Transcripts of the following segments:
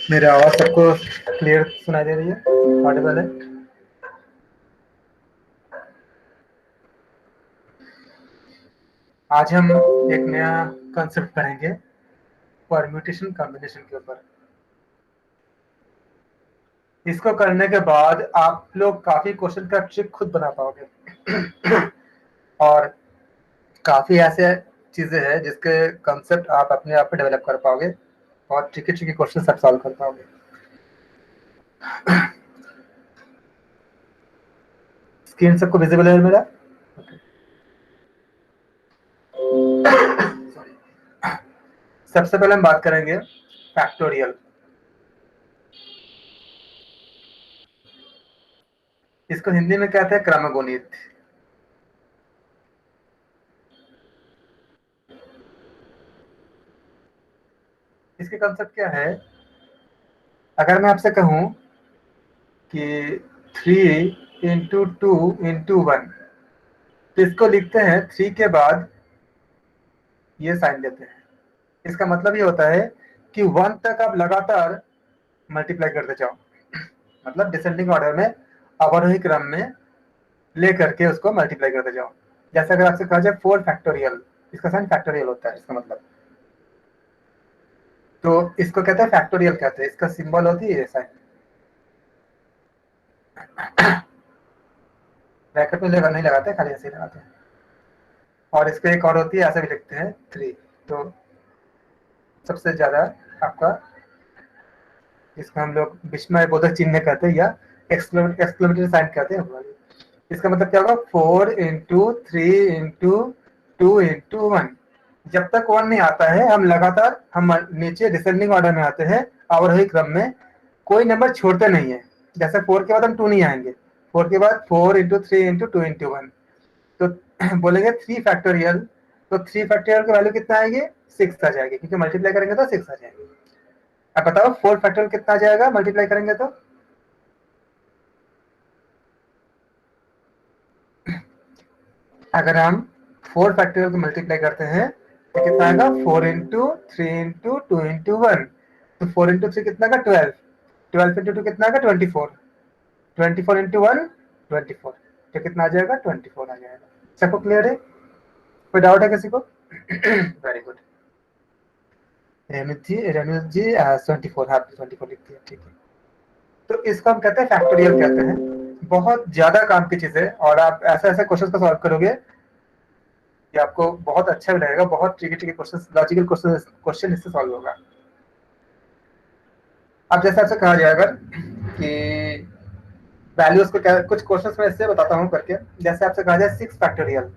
मेरी आवाज सबको क्लियर सुनाई दे रही है, ऑडिबल है? आज हम एक नया कंसेप्ट पढ़ेंगे परम्यूटेशन कॉम्बिनेशन के ऊपर। इसको करने के बाद आप लोग काफी क्वेश्चन का ट्रिक खुद बना पाओगे और काफी ऐसे चीजें हैं जिसके कंसेप्ट आप अपने आप में डेवलप कर पाओगे और ट्रिकी ट्रिकी क्वेश्चन सब सॉल्व कर पाओगे। स्क्रीन सबको विजिबल है मेरा? सबसे पहले हम बात करेंगे फैक्टोरियल। इसको हिंदी में कहते हैं क्रमगुणित। इसके कंसेप्ट क्या है? अगर मैं आपसे कहूं कि 3 इंटू 2 इंटू 1, तो इसको लिखते हैं 3 के बाद ये साइन देते हैं। इसका मतलब ये होता है कि 1 तक आप लगातार मल्टीप्लाई करते जाओ, मतलब डिसेंडिंग ऑर्डर में, अवरोही क्रम में ले करके उसको मल्टीप्लाई करते जाओ। जैसे अगर आपसे कहा जाए 4 फैक्टोरियल, इसका साइन फैक्टोरियल होता है, इसका मतलब, तो इसको कहते हैं फैक्टोरियल कहते हैं। इसका सिंबल होती है ये साइन, ब्रैकेट में नहीं लगाते, खाली ऐसे ही लगाते हैं। और इसको एक और होती है, ऐसे भी लिखते हैं 3। तो सबसे ज्यादा आपका, इसको हम लोग विस्मय बोधक चिन्ह कहते हैं या एक्सक्लेमेटरी साइन कहते हैं। इसका मतलब क्या होगा? 4 इंटू 3 इंटू 2 इंटू 1। जब तक 1 नहीं आता है हम लगातार, हम नीचे डिसेंडिंग ऑर्डर में आते हैं, अवरोही क्रम में, कोई नंबर छोड़ते नहीं है। जैसे 4 के बाद हम 2 नहीं आएंगे, 4 के बाद 4 इंटू 3 इंटू 2 इंटू 1, तो बोलेंगे 3 फैक्टोरियल। तो 3 फैक्टोरियल की वैल्यू कितना आएगी? 6 आ जाएगी, क्योंकि मल्टीप्लाई करेंगे तो 6 आ जाएगी। अब बताओ 4 फैक्टोरियल कितना आ जाएगा मल्टीप्लाई करेंगे तो? अगर हम 4 फैक्टोरियल को मल्टीप्लाई करते हैं तो कितना आएगा? 4 इंटू 3 इंटू 2 इंटू 1। तो 4 इंटू 3 कितना का? 12। 12 इंटू 2 कितना का? 24। 24 इंटू 1 24, तो कितना आ जाएगा? 24 आ जाएगा। सबको क्लियर है? कोई डाउट है किसी को? Very good. रेणु जी 24, हाँ 24 लिखती है, ठीक है। तो इसको हम कहते हैं फैक्टोरियल कहते हैं। बहुत ज्यादा काम की चीज है और आप ऐसे ऐसे क्वेश्चन को सॉल्व करोगे कि आपको बहुत अच्छा भी लगेगा। बहुत tricky tricky question, logical question इससे सॉल्व होगा। अब जैसे आपसे कहा जाए अगर कि वैल्यूज को, क्या कुछ क्वेश्चंस में इससे बताता हूँ करके। जैसे आपसे कहा जाए 6 फैक्टोरियल,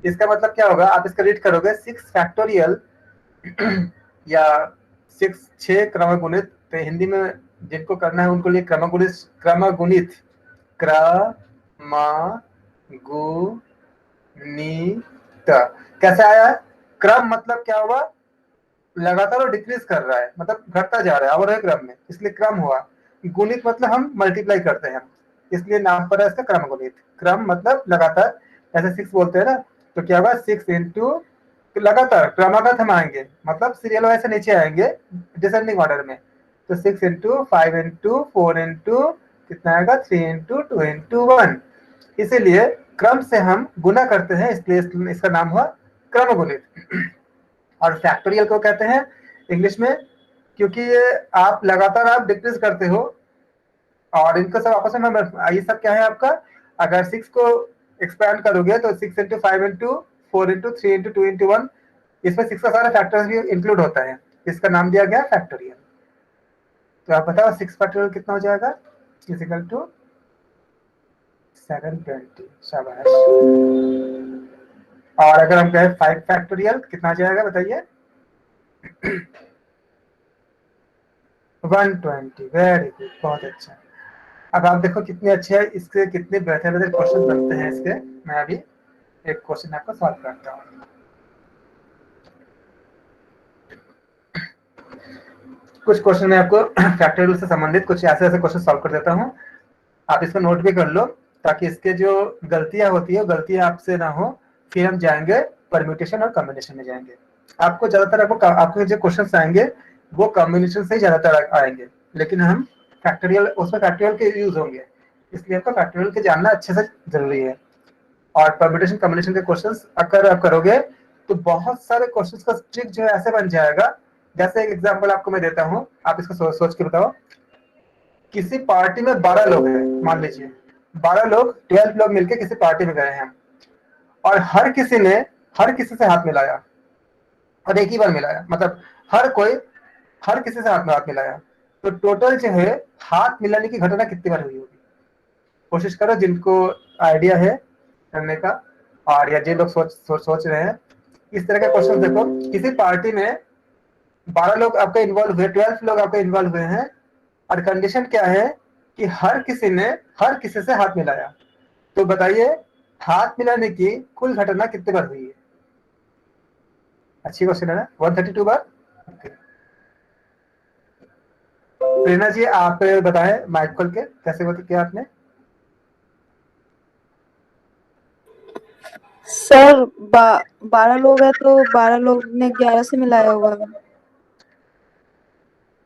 इसका मतलब क्या होगा? आप इसका रीड करोगे 6 फैक्टोरियल या 6 क्रमगुणित। तो हिंदी में जिनको करना है उनको लिए क्रमगुणित, क्रमगुणित, क्रमगुणित कैसे आया? क्रम मतलब क्या हुआ? लगातार वो डिक्रीज कर रहा है, मतलब घटता जा रहा है अवरोही क्रम में, इसलिए क्रम हुआ। गुणित मतलब हम मल्टीप्लाई करते हैं, इसलिए नाम पड़ा इसका क्रम गुणित। क्रम मतलब लगातार, जैसे 6 बोलते हैं ना, तो क्या होगा? 6 इंटू, लगातार क्रमागत हम आएंगे, मतलब सीरियल वाइज से नीचे आएंगे डिसेंडिंग ऑर्डर में। तो 6 इंटू 5 इंटू 4 इंटू कितना आएगा? 3 इंटू 2 इंटू 1। इसीलिए क्रम से हम गुना करते हैं, इसलिए इसका नाम हुआ क्रम गुणित। और फैक्टोरियल को कहते हैं इंग्लिश में, क्योंकि ये आप लगातार आप डिक्रीज करते हो और इनको सब आपस में, ये सब क्या है आपका? अगर 6 को एक्सपैंड करोगे तो 6 into 5 into 4 into 3 into 2 into 1, इसमें 6 का सारा फैक्टर्स भी इंक्लूड होता है, इसका नाम दिया गया फैक्टोरियल। तो आप बताओ 6 फैक्टोरियल कितना हो जाएगा? Is equal to 720। शाबाश। और अगर हम कहें 5 फैक्टोरियल कितना आ जाएगा बताइए? 120। वेरी गुड, बहुत अच्छा। अब आप देखो कितने अच्छे हैं, इसके कितने बेहतर बेहतर क्वेश्चन बनते हैं इसके। मैं अभी एक क्वेश्चन आपको सॉल्व करता हूँ। कुछ क्वेश्चन में आपको फैक्टोरियल से संबंधित कुछ ऐसे ऐसे क्वेश्चन सॉल्व कर देता हूँ, आप इसको नोट भी कर लो, ताकि इसके जो गलतियां होती है गलतियां आपसे ना हो। फिर हम जाएंगे परम्यूटेशन और कॉम्बिनेशन में जाएंगे। आपको ज्यादातर आपको जो क्वेश्चन आएंगे वो कॉम्बिनेशन से ही ज्यादातर आएंगे, लेकिन हम फैक्टोरियल उसमें फैक्टोरियल के यूज होंगे, इसलिए आपको फैक्टोरियल के जानना अच्छे से जरूरी है। और परम्यूटेशन कॉम्बिनेशन के क्वेश्चंस अगर आप करोगे तो बहुत सारे क्वेश्चंस का ट्रिक जो है ऐसे बन जाएगा। जैसे एक एग्जांपल आपको मैं देता हूँ, आप इसको सोच के बताओ। किसी पार्टी में 12 लोग हैं, मान लीजिए 12 लोग 12 लोग मिलकर किसी पार्टी में गए हैं, और हर किसी से हाथ मिलाया, और एक ही बार मिलाया, मतलब हर किसी से हाथ मिलाया। तो टोटल जो है हाथ मिलाने की घटना कितनी बार हुई होगी? कोशिश करो जिनको आइडिया है करने का, और या जिन लोग सोच रहे हैं। इस तरह का क्वेश्चन देखो, किसी पार्टी में 12 लोग आपके इन्वॉल्व हुए, 12 लोग आपके इन्वॉल्व हुए हैं, और कंडीशन क्या है कि हर किसी ने हर किसी से हाथ मिलाया। तो बताइए हाथ मिलाने की कुल घटना कितनी बार हुई है? अच्छी क्वेश्चन है ना, 132 बार। प्रेरणा जी आप बताएं माइक खोल के कैसे बता किया आपने? सर 12 लोग हैं तो 12 लोग ने 11 से मिलाया होगा,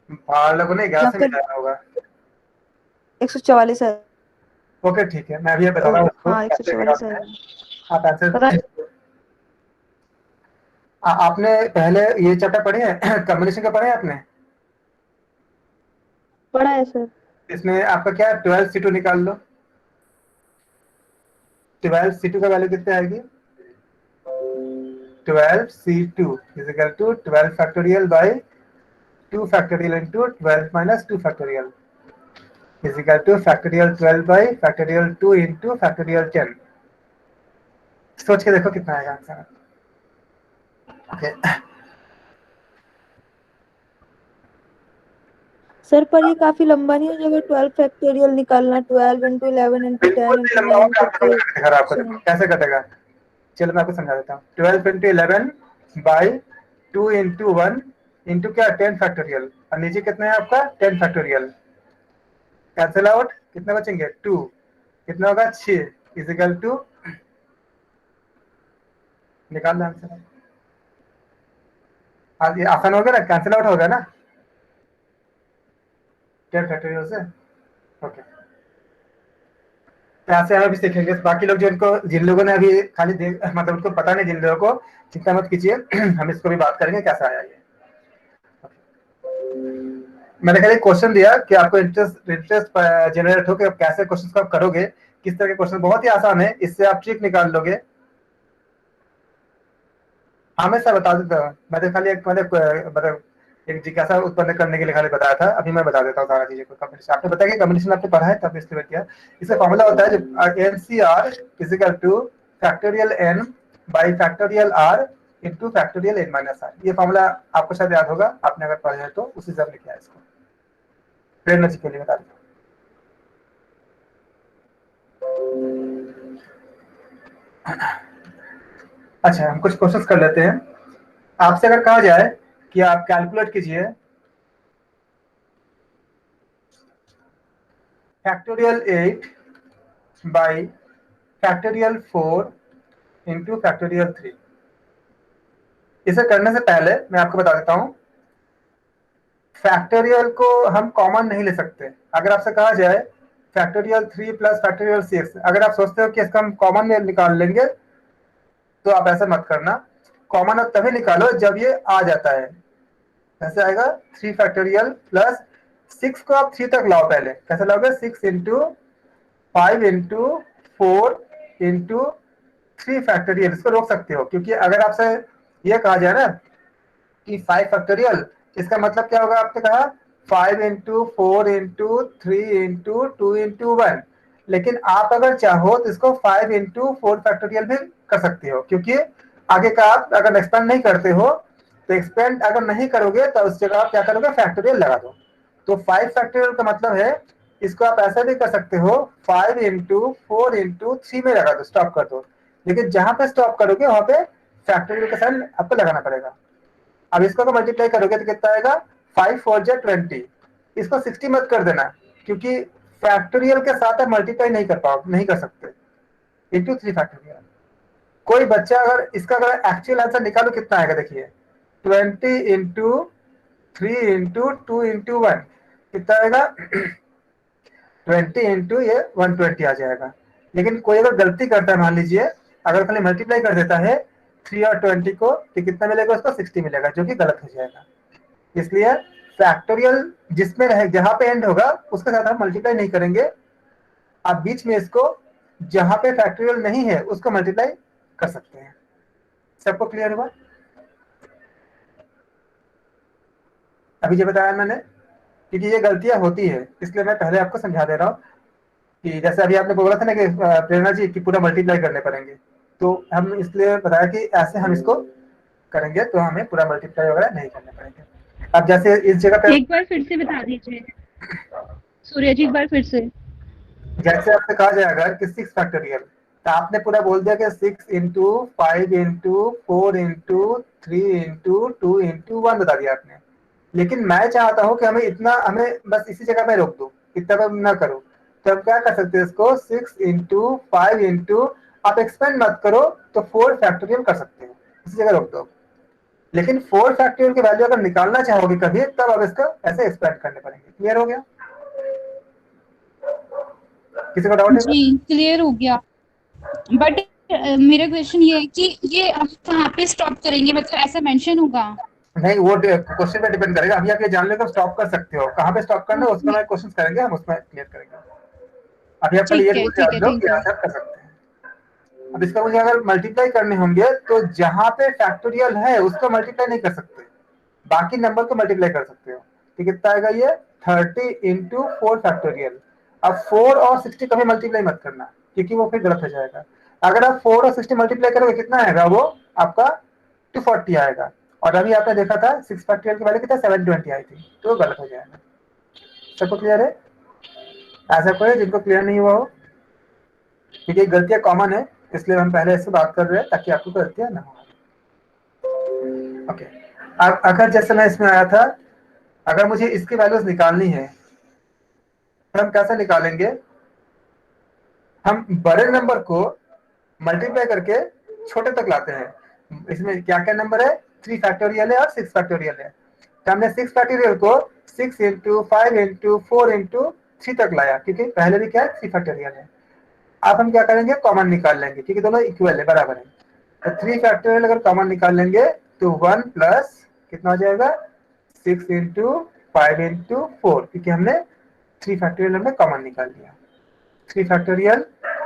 12 लोगों ने 11 या से फिर मिलाया होगा। 144 है। ओके ठीक है, मैं अभी बता रहा हूँ उसको हाँ, कैसे 144 है। निकालते हैं। आप पता आंसर आपने पहले ये चैप्टर पढ़े हैं कम्युनिकेशन का पढ़े हैं आपने? पढ़ा है सर। इसमें आपका क्या है, 12 C2 निकाल लो। 12 C2 का वैल्यू कितने आएगी? 12 C2 is equal to 12 factorial by 2 factorial into 12 minus 2 factorial is equal to factorial 12 by factorial 2 into factorial 10। सोच के देखो कितना आएगा आंसर। ओके सर पर ये काफी लंबा नहीं हो जाएगा? 12 फैक्टोरियल निकालना, 12 इंटू 11 इंटू बिल्कुल 10 नहीं इंटू लंबा 9 होगा, आपको करके। समझ में दिखा रहा, आपको देखो कैसे कटेगा। चलो मैं आपको समझा देता हूँ। 12 इंटू 11 बाई 2 इंटू 1 इंटू क्या 10 फैक्टोरियल, और नीचे कितना है आपका 10 फैक्टोरियल। कैंसिल आउट, कितने बचेंगे 2, कितना होगा 6 इजिकल टू, निकाल दो आंसर। आज ये आसान हो गया ना, कैंसिल आउट हो गया ना 10 फैक्टोरियल से। ओके तो ऐसे हम अभी सीखेंगे। बाकी लोग जिन लोगों ने अभी खाली मतलब उनको पता नहीं, जिन लोगों को चिंता मत कीजिए हम इसको भी बात करेंगे कैसा आया ये। मैंने खाली क्वेश्चन दिया कि आपको इंटरेस्ट इंटरेस्ट जनरेट हो कि आप कैसे क्वेश्चन को आप करोगे, किस तरह के क्वेश्चन। बहुत ही आसान है, इससे आप ट्रिक निकाल लोगे। हाँ मैं सर बता देता हूँ, मैं तो खाली एक मतलब एक जिज्ञासा उत्पन्न करने के लिए खाली बताया था। अभी मैं बता देता हूँ सारा चीजें। कम्युनिकेशन आपने बताया कि कम्युनिकेशन आपने पढ़ा है तब इसलिए किया। इसका फॉर्मूला होता है जब NCR is equal to factorial N by factorial R into factorial N minus R। ये फॉर्मूला आपको शायद याद होगा, आपने अगर पढ़ा है तो उसी से हमने किया इसको। प्रेरणा जी के लिए बता देता हूँ। अच्छा हम कुछ क्वेश्चंस कर लेते हैं। आपसे अगर कहा जाए कि आप कैलकुलेट कीजिए factorial 8 by factorial 4 into factorial 3। इसे करने से पहले मैं आपको बता देता हूं, फैक्टोरियल को हम कॉमन नहीं ले सकते। अगर आपसे कहा जाए फैक्टोरियल 3 प्लस फैक्टोरियल 6, अगर आप सोचते हो कि इसका हम कॉमन में निकाल लेंगे तो आप ऐसा मत करना। कॉमन आप तभी निकालो जब ये आ जाता है। कैसे आएगा 3 फैक्टोरियल प्लस 6 को आप 3 तक लाओ, पहले कैसे लाओगे 6 इंटू 5 इंटू 4 इंटू 3 फैक्टोरियल। इसको रोक सकते हो, क्योंकि अगर आपसे ये कहा जाए ना कि 5 फैक्टोरियल, इसका मतलब क्या होगा आपने कहा 5 इंटू 4 इंटू 3 इंटू 2 इंटू 1। लेकिन आप अगर चाहो तो इसको 5 इंटू 4 फैक्टोरियल भी कर सकते हो, क्योंकि आगे का आप अगर एक्सपेंड नहीं करते हो तो एक्सपेंड अगर नहीं करोगे तो उस जगह आप क्या करोगे फैक्टोरियल लगा दो। तो 5 फैक्टोरियल का मतलब है इसको आप ऐसा भी कर सकते हो 5 इंटू 4 इंटू 3 में लगा दो, स्टॉप कर दो। लेकिन जहां पे स्टॉप करोगे वहां पे फैक्टोरियल का साइन आपको लगाना पड़ेगा। अब इसको अगर मल्टीप्लाई करोगे तो कितना आएगा 5 4 जा 20। इसको 60 मत कर देना, क्योंकि फैक्टोरियल के साथ आप मल्टीप्लाई नहीं कर सकते इंटू 3 फैक्टोरियल। कोई बच्चा अगर इसका अगर एक्चुअल आंसर निकालो कितना आएगा देखिए 20 इंटू 3 इंटू 2 इंटू 1 कितना आएगा 20 इंटू ये 120 आ जाएगा। लेकिन कोई अगर गलती करता है, मान लीजिए अगर खाली मल्टीप्लाई कर देता है 3 और 20 को, तो कितना मिलेगा उसको 60 मिलेगा, जो कि गलत हो जाएगा। इसलिए फैक्टोरियल जिसमें रहे, जहां पे एंड होगा उसके साथ हम मल्टीप्लाई नहीं करेंगे। आप बीच में इसको, जहां पे फैक्टोरियल नहीं है उसको मल्टीप्लाई कर सकते हैं। सबको क्लियर हुआ अभी जो बताया मैंने? क्योंकि ये गलतियां होती है, इसलिए मैं पहले आपको समझा दे रहा हूँ कि जैसे अभी आपने बोला था ना कि प्रेरणा जी की पूरा मल्टीप्लाई करने पड़ेंगे, तो हम इसलिए बताया कि ऐसे हम इसको करेंगे तो हमें पूरा मल्टीप्लाई वगैरह नहीं करने पड़ेंगे। अब जैसे इस जगह पे एक बार फिर से बता दीजिए सूर्य जी, एक बार फिर से। जैसे आपसे कहा जाएगा कि 6 फैक्टोरियल, तो आपने पूरा बोल दिया कि 6 into 5 into 4 into 3 into 2 into 1 बता दिया आपने। लेकिन मैं चाहता हूं कि हमें इतना, हमें बस इसी जगह में रोक दो, इतना मैं ना करूं। तो अब क्या कर सकते हैं इसको, 6 इंटू 5 इंटू, आप एक्सपेंड मत करो तो 4 फैक्टोरियल कर सकते हैं, इसी जगह रोक दो। लेकिन 4 फैक्टोरियल की वैल्यू अगर निकालना चाहोगे कभी, तब अब इसको ऐसे एक्सपेंड करने पड़ेंगे। क्लियर हो गया? किसी को डाउट है? जी क्लियर हो गया। बट मेरा क्वेश्चन ये है कि ये आप कहाँ पे स्टॉप करेंगे, मतलब ऐसा मेंशन होगा? नहीं, वो क्वेश्चन पे डिपेंड करेगा। अभी आप ये जान लेकर स्टॉप कर सकते हो, कहाँ पे स्टॉप करना है उसमें मैं क्वेश्चन करेंगे, हम उसमें क्लियर करेंगे। अभी आप पहले ये रूल ठीक जान है, लो ठीक कि है। ऐसा कर सकते हैं। अब इसका मुझे अगर मल्टीप्लाई करने होंगे तो जहां पे फैक्टोरियल है उसको मल्टीप्लाई नहीं कर सकते, बाकी नंबर को मल्टीप्लाई कर सकते हो। तो कितना आएगा ये 30 इंटू 4 फैक्टोरियल। अब 4 और 60 कभी मल्टीप्लाई मत करना, क्योंकि वो फिर गलत हो जाएगा। अगर आप 4 और 60 मल्टीप्लाई करोगे कितना आएगा, वो आपका 240 आएगा। और अभी आपने देखा था 6 फैक्टोरियल की वैल्यू कितना 720 आई थी, तो गलत हो जाएगा। सबको क्लियर है? ऐसा कोई है जिनको क्लियर नहीं हुआ हो? क्योंकि गलतियां कॉमन है, इसलिए हम पहले इससे बात कर रहे हैं ताकि आपको गलतियां ना हो। ओके। अब अगर जैसे मैं इसमें आया था, अगर मुझे इसकी वैल्यूज निकालनी है तो हम कैसे निकालेंगे? हम बड़े नंबर को मल्टीप्लाई करके छोटे तक लाते हैं। इसमें क्या क्या नंबर है, 3 फैक्टोरियल है और 6 फैक्टोरियल है। तो हमने 6 फैक्टोरियल को 6 इंटू 5 इंटू 4 इंटू 3 तक लाया, क्योंकि पहले भी क्या है 3 फैक्टोरियल है। अब हम क्या करेंगे, कॉमन निकाल लेंगे, क्योंकि दोनों इक्वल है, बराबर है। तो 3 फैक्टोरियल अगर कॉमन निकाल लेंगे तो 1 प्लस कितना हो जाएगा 6 इंटू 5 इंटू 4, क्योंकि हमने 3 फैक्टोरियल हमने कॉमन निकाल लिया। 3 फैक्टोरियल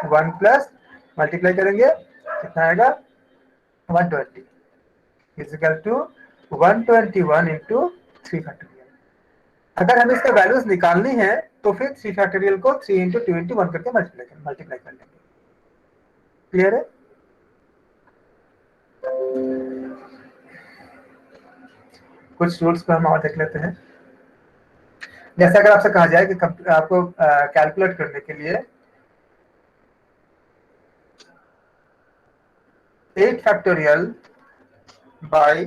1 प्लस मल्टीप्लाई करेंगे कितना आएगा 120 इजिकल टू 121 इंटू 3 फैक्टोरियल। अगर हमें इसका वैल्यूज निकालनी है तो फिर 3 फैक्टोरियल को 3 इंटू 2 इंटू 1 करके मल्टीप्लाई कर लेंगे। क्लियर है? कुछ रूल्स को हम और देख लेते हैं। जैसे अगर आपसे कहा जाए कि आपको कैलकुलेट करने के लिए 8 factorial by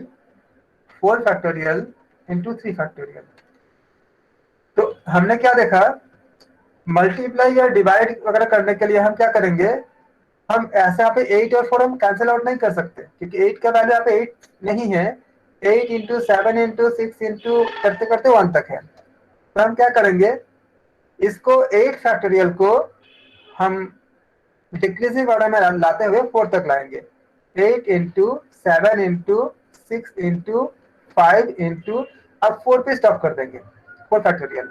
4 factorial into 3 factorial, तो हमने क्या देखा, मल्टीप्लाई या डिवाइड वगैरह करने के लिए हम क्या करेंगे, हम ऐसे यहाँ पे 8 और 4 हम कैंसिल आउट नहीं कर सकते, क्योंकि 8 का वैल्यू यहाँ पे 8 नहीं है। 8 इंटू 7 इंटू 6 इंटू करते करते 1 तक है। तो हम क्या करेंगे, इसको 8 फैक्टोरियल को हम डिक्रीजिंग ऑर्डर में लाते हुए 4 तक लाएंगे। 8 इंटू 7 इंटू 6 इंटू 5 इंटू, अब 4 पे स्टॉप कर देंगे। 4 फैक्टोरियल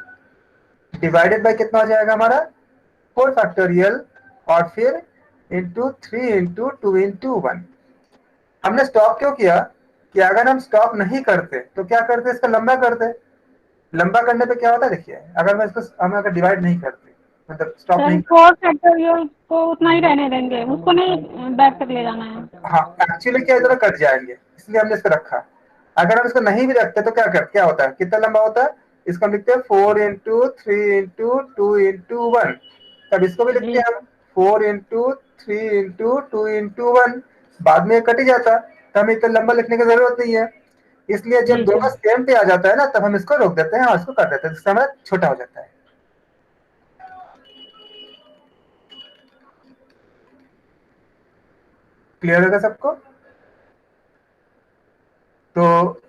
डिवाइडेड बाय कितना हो जाएगा हमारा 4 फैक्टोरियल, और फिर इंटू 3 इंटू 2 इंटू 1। हमने स्टॉप क्यों किया, कि अगर हम स्टॉप नहीं करते तो क्या करते, इसका लंबा करते। लंबा करने पे क्या होता है, देखिए अगर मैं इसको, हम अगर डिवाइड नहीं करते, मतलब स्टॉप सर नहीं, 4 फैक्टोरियल को उतना ही रहने देंगे, उसको नहीं बैक तक ले जाना है। हाँ एक्चुअली क्या इधर कट जाएंगे, इसलिए हमने इसको रखा। अगर हम इसको नहीं भी रखते तो क्या होता है, कितना लंबा होता है, इसको हम लिखते हैं 4 इंटू 3 इंटू 2 इंटू 1। तब इसको भी लिखते जी हैं हम 4 इंटू 3 इंटू 2 इंटू 1। बाद में कट ही जाता, तो हमें इतना लंबा लिखने की जरूरत नहीं है। इसलिए जब जी दोनों जी सेम पे आ जाता है ना, तब हम इसको रोक देते हैं और इसको कर देते हैं, जिससे हमारा छोटा हो जाता है। क्लियर होगा सबको? तो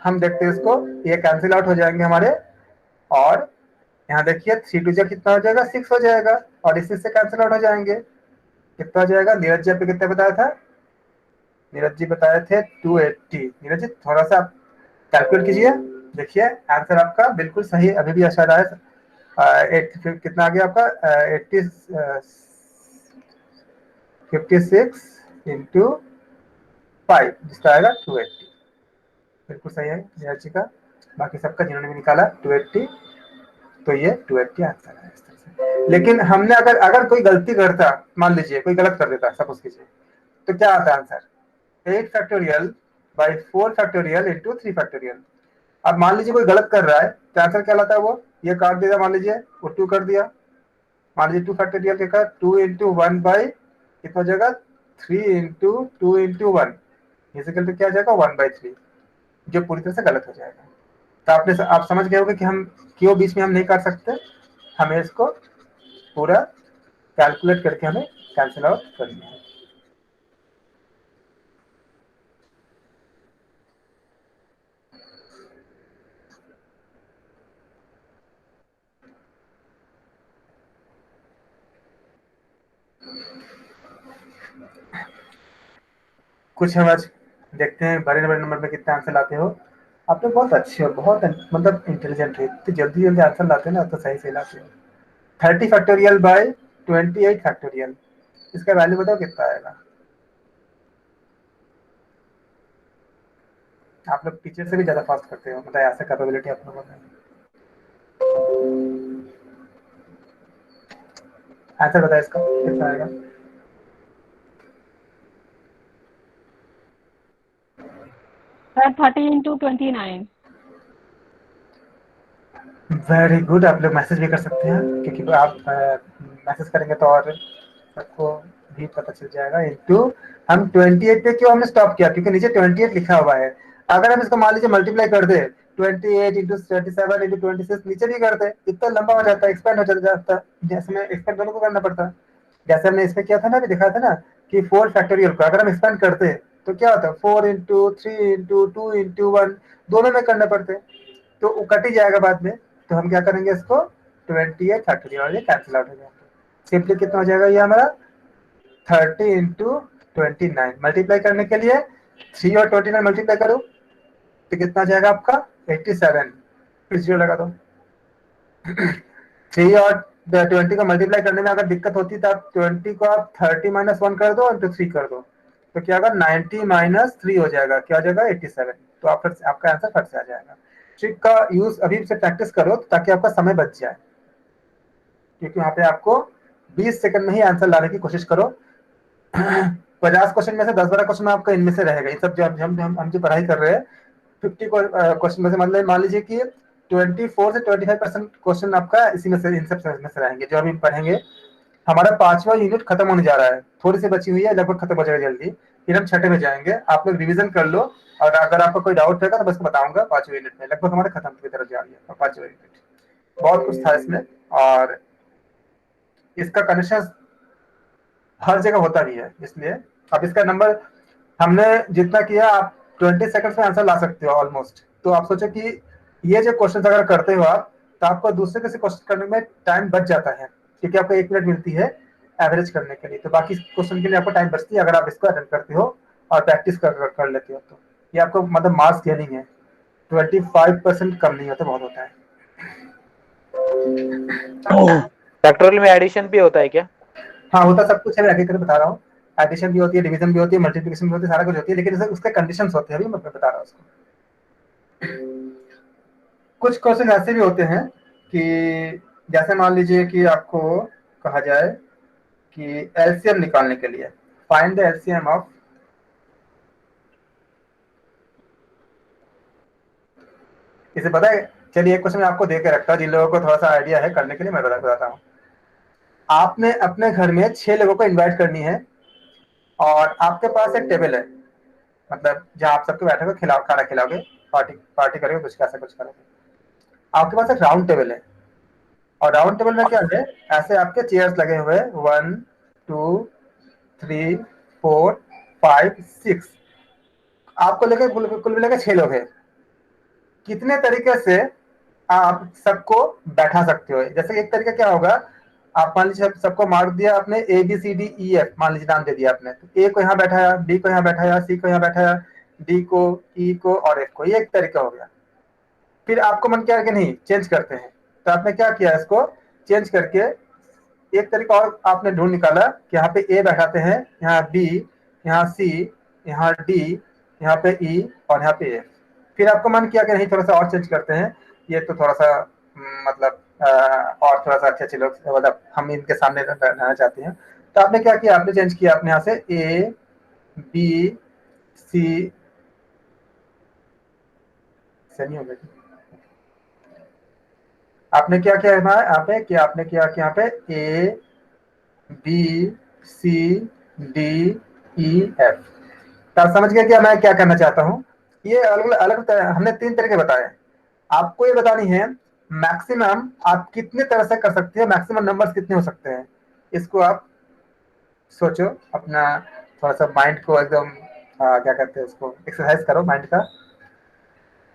हम देखते हैं इसको, ये कैंसिल आउट हो जाएंगे हमारे, और यहाँ देखिए 3 2 जा कितना हो जाएगा, 6 हो जाएगा, और इसी से कैंसिल आउट हो जाएंगे। कितना हो जाएगा? नीरज जी पे कितना बताया था? नीरज जी बताए थे 280। नीरज जी थोड़ा सा कैलकुलेट कीजिए, देखिए आंसर आपका बिल्कुल सही अभी भी शायद आया। कितना आ गया आपका? 80 56 इंटू 5, जिसका आएगा 280। बिल्कुल सही है नीरज जी का, बाकी सबका जिन्होंने भी निकाला 280, तो ये 280 आंसर है इस तरह से। लेकिन हमने अगर अगर कोई गलती करता, मान लीजिए कोई गलत कर देता, सपोज कीजिए, तो क्या आता है answer? 8 factorial by 4 factorial into 3 factorial. अब मान लीजिए कोई गलत कर रहा है, तो आंसर क्या लाता है वो? ये काट देगा, मान लीजिए वो 2 कर दिया, मान लीजिए 2 फैक्टोरियल के का 2 इंटू 1 बाई कितना हो जाएगा? 3 इंटू 2 इंटू 1, इजिकल टू क्या हो जाएगा? 1/3, जो पूरी तरह से गलत हो जाएगा। तो आप समझ गए होंगे कि हम क्यों बीच में हम नहीं कर सकते, हमें इसको पूरा कैलकुलेट करके हमें कैंसिल आउट करना है। कुछ हम आज देखते हैं बड़े बड़े नंबर में कितने आंसर लाते हो। आप लोग बहुत अच्छे हो, बहुत मतलब इंटेलिजेंट हो, इतनी जल्दी जल्दी आंसर लाते हो ना, तो सही सही लाते हो। 30 फैक्टोरियल बाय 28 फैक्टोरियल, इसका वैल्यू बताओ कितना आएगा? आप लोग टीचर से भी ज्यादा फास्ट करते हो, मतलब ऐसा कैपेबिलिटी आप लोगों में। आंसर बताओ इसका कितना आएगा? Sir 30 into 29। Very good. आप लोग मैसेज भी कर सकते हैं, क्योंकि आप मैसेज करेंगे तो और सबको भी पता चल जाएगा। इंटू हम 28 पे क्यों हमने स्टॉप किया? क्योंकि नीचे 28 लिखा हुआ है। अगर हम इसको मान लीजिए मल्टीप्लाई कर दे, 28 इंटू 27 इंटू 26 नीचे भी कर दे, इतना लंबा हो जाता है, एक्सपेंड हो जाता है, जैसे में एक्सपेंड दोनों को करना पड़ता है। जैसे हमने इसमें किया था ना, दिखाया था ना कि 4 फैक्टोरियल को अगर हम एक्सपेंड करते तो क्या होता है? 4 इंटू 3 इंटू 2 इंटू 1 दोनों में करना पड़ते, तो वो कट ही जाएगा बाद में। तो हम क्या करेंगे इसको 28 फैक्टोरियल, और ये कैंसिल आउट हो जाएगा। सिंपली कितना हो जाएगा ये हमारा? 30 इंटू 29। मल्टीप्लाई करने के लिए 3 और 29 मल्टीप्लाई करो तो कितना आ जाएगा आपका? 87। फिर जीरो लगा दो। 3 और 20 को मल्टीप्लाई करने में अगर दिक्कत होती तो आप 20 को आप 30 माइनस 1 कर दो, इंटू 3 कर दो, तो क्या होगा? 90 माइनस 3 हो जाएगा, क्या हो जाएगा? 87। तो आपका आंसर फट से आ जाएगा। ट्रिक का यूज अभी से प्रैक्टिस करो ताकि आपका समय बच जाए, क्योंकि वहां पे आपको 20 सेकंड में ही आंसर लाने की कोशिश करो। 50 क्वेश्चन में से 10-12 क्वेश्चन आपका इनमें से रहेगा। ये सब जो हम जो पढ़ाई कर रहे हैं 50 क्वेश्चन में से, मतलब मान लीजिए कि 24 से 25% क्वेश्चन आपका इसी में से, इन सब में से रहेंगे जो अभी पढ़ेंगे। हमारा 5वां यूनिट खत्म होने जा रहा है, थोड़ी सी बची हुई है, लगभग खत्म हो जाएगा जल्दी, फिर हम 6ठे में जाएंगे। आप लोग रिवीजन कर लो, और अगर आपको कोई डाउट रहेगा तो बस बताऊंगा। 5वें यूनिट में लगभग हमारे खत्म की तरफ जा रही है 5वां यूनिट। बहुत कुछ था इसमें, और इसका कनेक्शन हर जगह होता भी है, इसलिए अब इसका नंबर हमने जितना किया, आप 20 सेकंड्स में आंसर ला सकते हो ऑलमोस्ट। तो आप सोचो कि ये जो क्वेश्चन अगर करते हो आप, तो आपको दूसरे किसी क्वेश्चन करने में टाइम बच जाता है, क्योंकि आपको 1 मिनट मिलती है एवरेज करने के लिए। तो बाकी क्वेश्चन के लिए आपको टाइम बचती है अगर आप इसको अटेंड करते हो और प्रैक्टिस कर लेते हो। तो ये आपको मतलब मार्क्स गेनिंग है, 25% कम नहीं होता, बहुत होता है। फैक्टोरियल में एडिशन भी होता है क्या? हाँ होता सब कुछ है, मैं आगे कर बता रहा हूँ। एडिशन भी होती है, डिवीजन भी होती है, मल्टीप्लिकेशन भी होती है, सारा कुछ होती है, लेकिन उसके कंडीशंस होते हैं, अभी मैं बता रहा हूँ उसको। कुछ क्वेश्चन ऐसे भी होते हैं कि जैसे मान लीजिए कि आपको कहा जाए कि एलसीएम निकालने के लिए फाइंड द एलसीएम ऑफ, इसे पता है? चलिए एक क्वेश्चन आपको दे के रखता हूँ, जिन लोगों को थोड़ा सा आइडिया है करने के लिए मैं बताता हूँ। आपने अपने घर में 6 लोगों को इन्वाइट करनी है, और आपके पास एक टेबल है, मतलब जहाँ आप सबके बैठे हुए खाना खिलाओगे, पार्टी पार्टी करोगे, कुछ कैसा कुछ करोगे। आपके पास एक राउंड टेबल है, और राउंड टेबल में क्या है? ऐसे आपके चेयर्स लगे हुए, 1 2 3 4 5 6, आपको लेके कुल मिला के 6 लोग हैं। कितने तरीके से आप सबको बैठा सकते हो। जैसे एक तरीका क्या होगा, आप मान लीजिए सबको मार्क दिया आपने ABCDEF, मान लीजिए नाम दे दिया आपने, तो ए को यहाँ बैठाया, बी को यहाँ बैठाया, सी को यहाँ बैठाया, डी को, ई को और एफ को, ये एक तरीका हो गया। फिर आपको मन किया कि नहीं चेंज करते हैं, तो आपने क्या किया, इसको चेंज करके एक तरीका और आपने ढूंढ निकाला कि यहाँ पे ए बैठाते हैं, यहाँ बी, यहाँ सी, यहाँ डी, यहाँ पे ई और यहाँ पे एफ। फिर आपको मन किया कि नहीं थोड़ा सा और चेंज करते हैं, ये तो थोड़ा सा मतलब और थोड़ा सा अच्छे लोग, मतलब हम इनके सामने रहना चाहते हैं, तो आपने क्या किया, आपने चेंज किया अपने यहाँ से ए बी सी, सही हो गया। आपने क्या किया यहाँ पे, कि आपने किया कि यहाँ पे A B C D E F. तो आप समझ गए कि मैं क्या करना चाहता हूँ। ये अलग अलग हमने 3 तरीके बताए, आपको ये बतानी है मैक्सिमम आप कितने तरह से कर सकते हैं, मैक्सिमम नंबर्स कितने हो सकते हैं। इसको आप सोचो, अपना थोड़ा सा माइंड को एकदम क्या कहते हैं उसको, एक्सरसाइज करो माइंड का।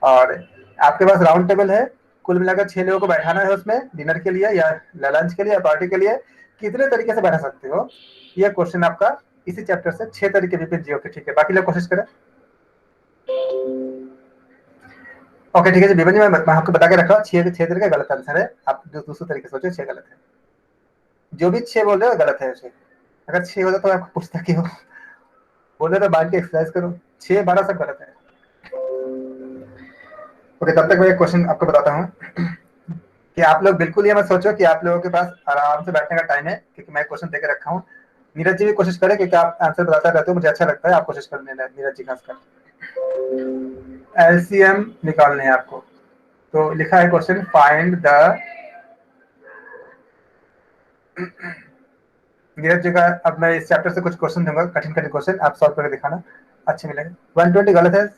और आपके पास राउंड टेबल है, कुल मिलाकर 6 लोगों को बैठाना है उसमें, डिनर के लिए या लंच के लिए या पार्टी के लिए, कितने तरीके से बैठा सकते हो। ये क्वेश्चन आपका इसी चैप्टर से 6 तरीके विपिन जी। ओके ठीक है, बाकी लोग कोशिश करें। ओके ठीक है जी, विपिन जी मैं आपको बता के रखा, 6 तरीके गलत आंसर है, आप दूसरे तरीके सोचो, 6 गलत है। जो भी 6 बोल रहे हो गलत है उसे, अगर 6 होता तो आपको पूछता क्यों, बोल रहे तो बांध के एक्सरसाइज करो, 6 12 सब गलत है। ओके तब तक मैं एक क्वेश्चन आपको बताता हूँ कि आप लोग बिल्कुल ये मत सोचो कि आप लोगों के पास आराम से बैठने का टाइम है, क्योंकि मैं क्वेश्चन देकर रखा हूँ। नीरज जी भी कोशिश करें, क्योंकि आप आंसर बताते रहते हो, मुझे अच्छा लगता है, आप कोशिश कर लेना नीरज जी खासकर। LCM निकालने हैं आपको, तो लिखा है question find the, Neeraj ji का अब मैं इस चैप्टर से कुछ क्वेश्चन दूंगा, कठिन कठिन क्वेश्चन, आप सॉल्व करके दिखाना, अच्छे मिलेंगे। 120 गलत है।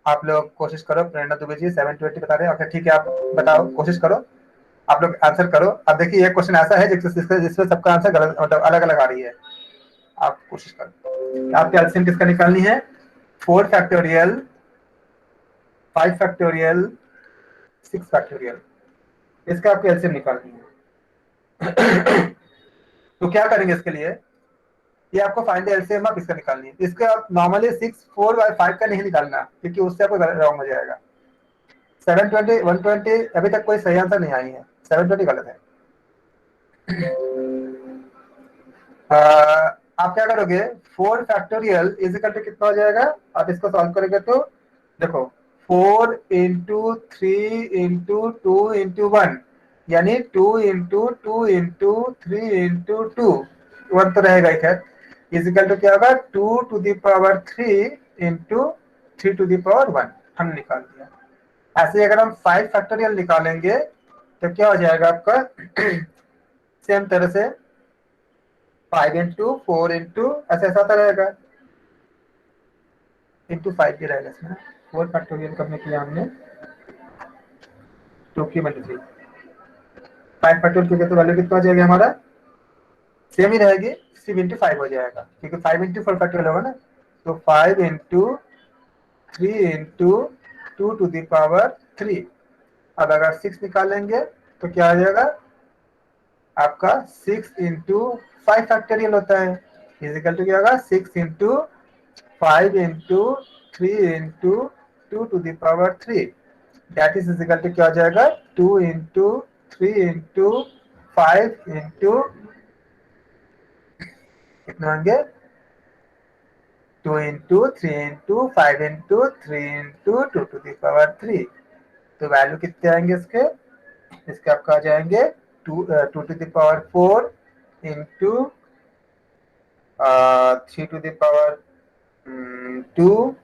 आप लोग कोशिश करो, प्रेरणा दुबे जी 720 बता रहे हैं। ओके ठीक है, आप बताओ, कोशिश करो, आप लोग आंसर करो। अब देखिए ये क्वेश्चन ऐसा है जिसमें सबका आंसर गलत, मतलब अलग अलग आ रही है। आप कोशिश करो, आपके एलसीएम किसका निकालनी है, 4 फैक्टोरियल, 5 फैक्टोरियल, 6 फैक्टोरियल, इसका आपके एलसीएम निकालनी है। तो क्या करेंगे इसके लिए, ये आपको फाइंड एलसीएम आप इसका निकालनी है। इसका आप नॉर्मली 6 4 और 5 का नहीं निकालना, क्योंकि उससे आपको रॉन्ग हो जाएगा। 720 120 अभी तक कोई सही आंसर नहीं आई है, 720 गलत है। आप क्या करोगे, 4 फैक्टोरियल इज इक्वल टू कितना हो जाएगा, आप इसको सॉल्व करोगे तो देखो 4 इंटू 3 इंटू 2 इंटू 1, यानी 2 इंटू 2 इंटू 3 इंटू 2, 1 तो रहेगा ही खैर, इज इक्वल टू क्या होगा 2 to the power 3 into 3 to the power 1, हमने निकाल दिया। ऐसे अगर हम 5 फैक्टोरियल निकालेंगे तो क्या हो जाएगा आपका, सेम तरह से 5 इंटू 4 इंटू ऐसा आता रहेगा, इंटू 5 भी रहेगा इसमें। 4 फैक्टोरियल कब में किया हमने, 2 की वैल्यू 3, 5 फैक्टोरियल की तो वैल्यू कितना हो जाएगा हमारा, सेम ही रहेगी, सिर्फ इंटू 5 हो जाएगा, क्योंकि 5 इंटू 4 फैक्टोरियल होगा ना। तो 5 into 3 into 2 to the power 3। अब अगर 6 निकालेंगे तो क्या आ जाएगा आपका, 6 इंटू 5 फैक्टोरियल होता है, इजिकल टू क्या होगा 6 into 5 into 3 into 2 to the power 3, that is is equal to क्या हो जाएगा 2 इंटू 3 इंटू 5 इंटू कितने होंगे, 2 into 3 into 5 into 3 into 2 to the power 3। तो वैल्यू कितने आएंगे इसके आपका आ जाएंगे 2 to the power 4 into 3 to the power 2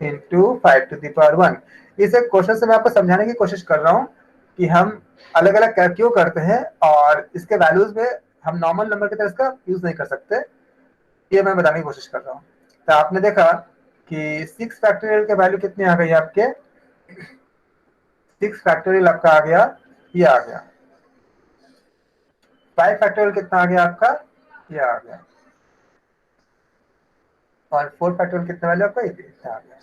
into 5 to the power 1। इस क्वेश्चन से मैं आपको समझाने की कोशिश कर रहा हूँ कि हम अलग अलग क्यों करते हैं, और इसके वैल्यूज में हम नॉर्मल नंबर की तरह इसका यूज नहीं कर सकते, ये मैं बताने की कोशिश कर रहा हूँ। तो आपने देखा कि 6 फैक्टोरियल के वैल्यू कितने आ गई आपके, 6 फैक्टोरियल आपका आ गया, ये आ गया। 5 फैक्टोरियल कितना आ गया आपका, ये आ गया। और 4 फैक्टोरियल कितने वाले आपका, इतना आ गया।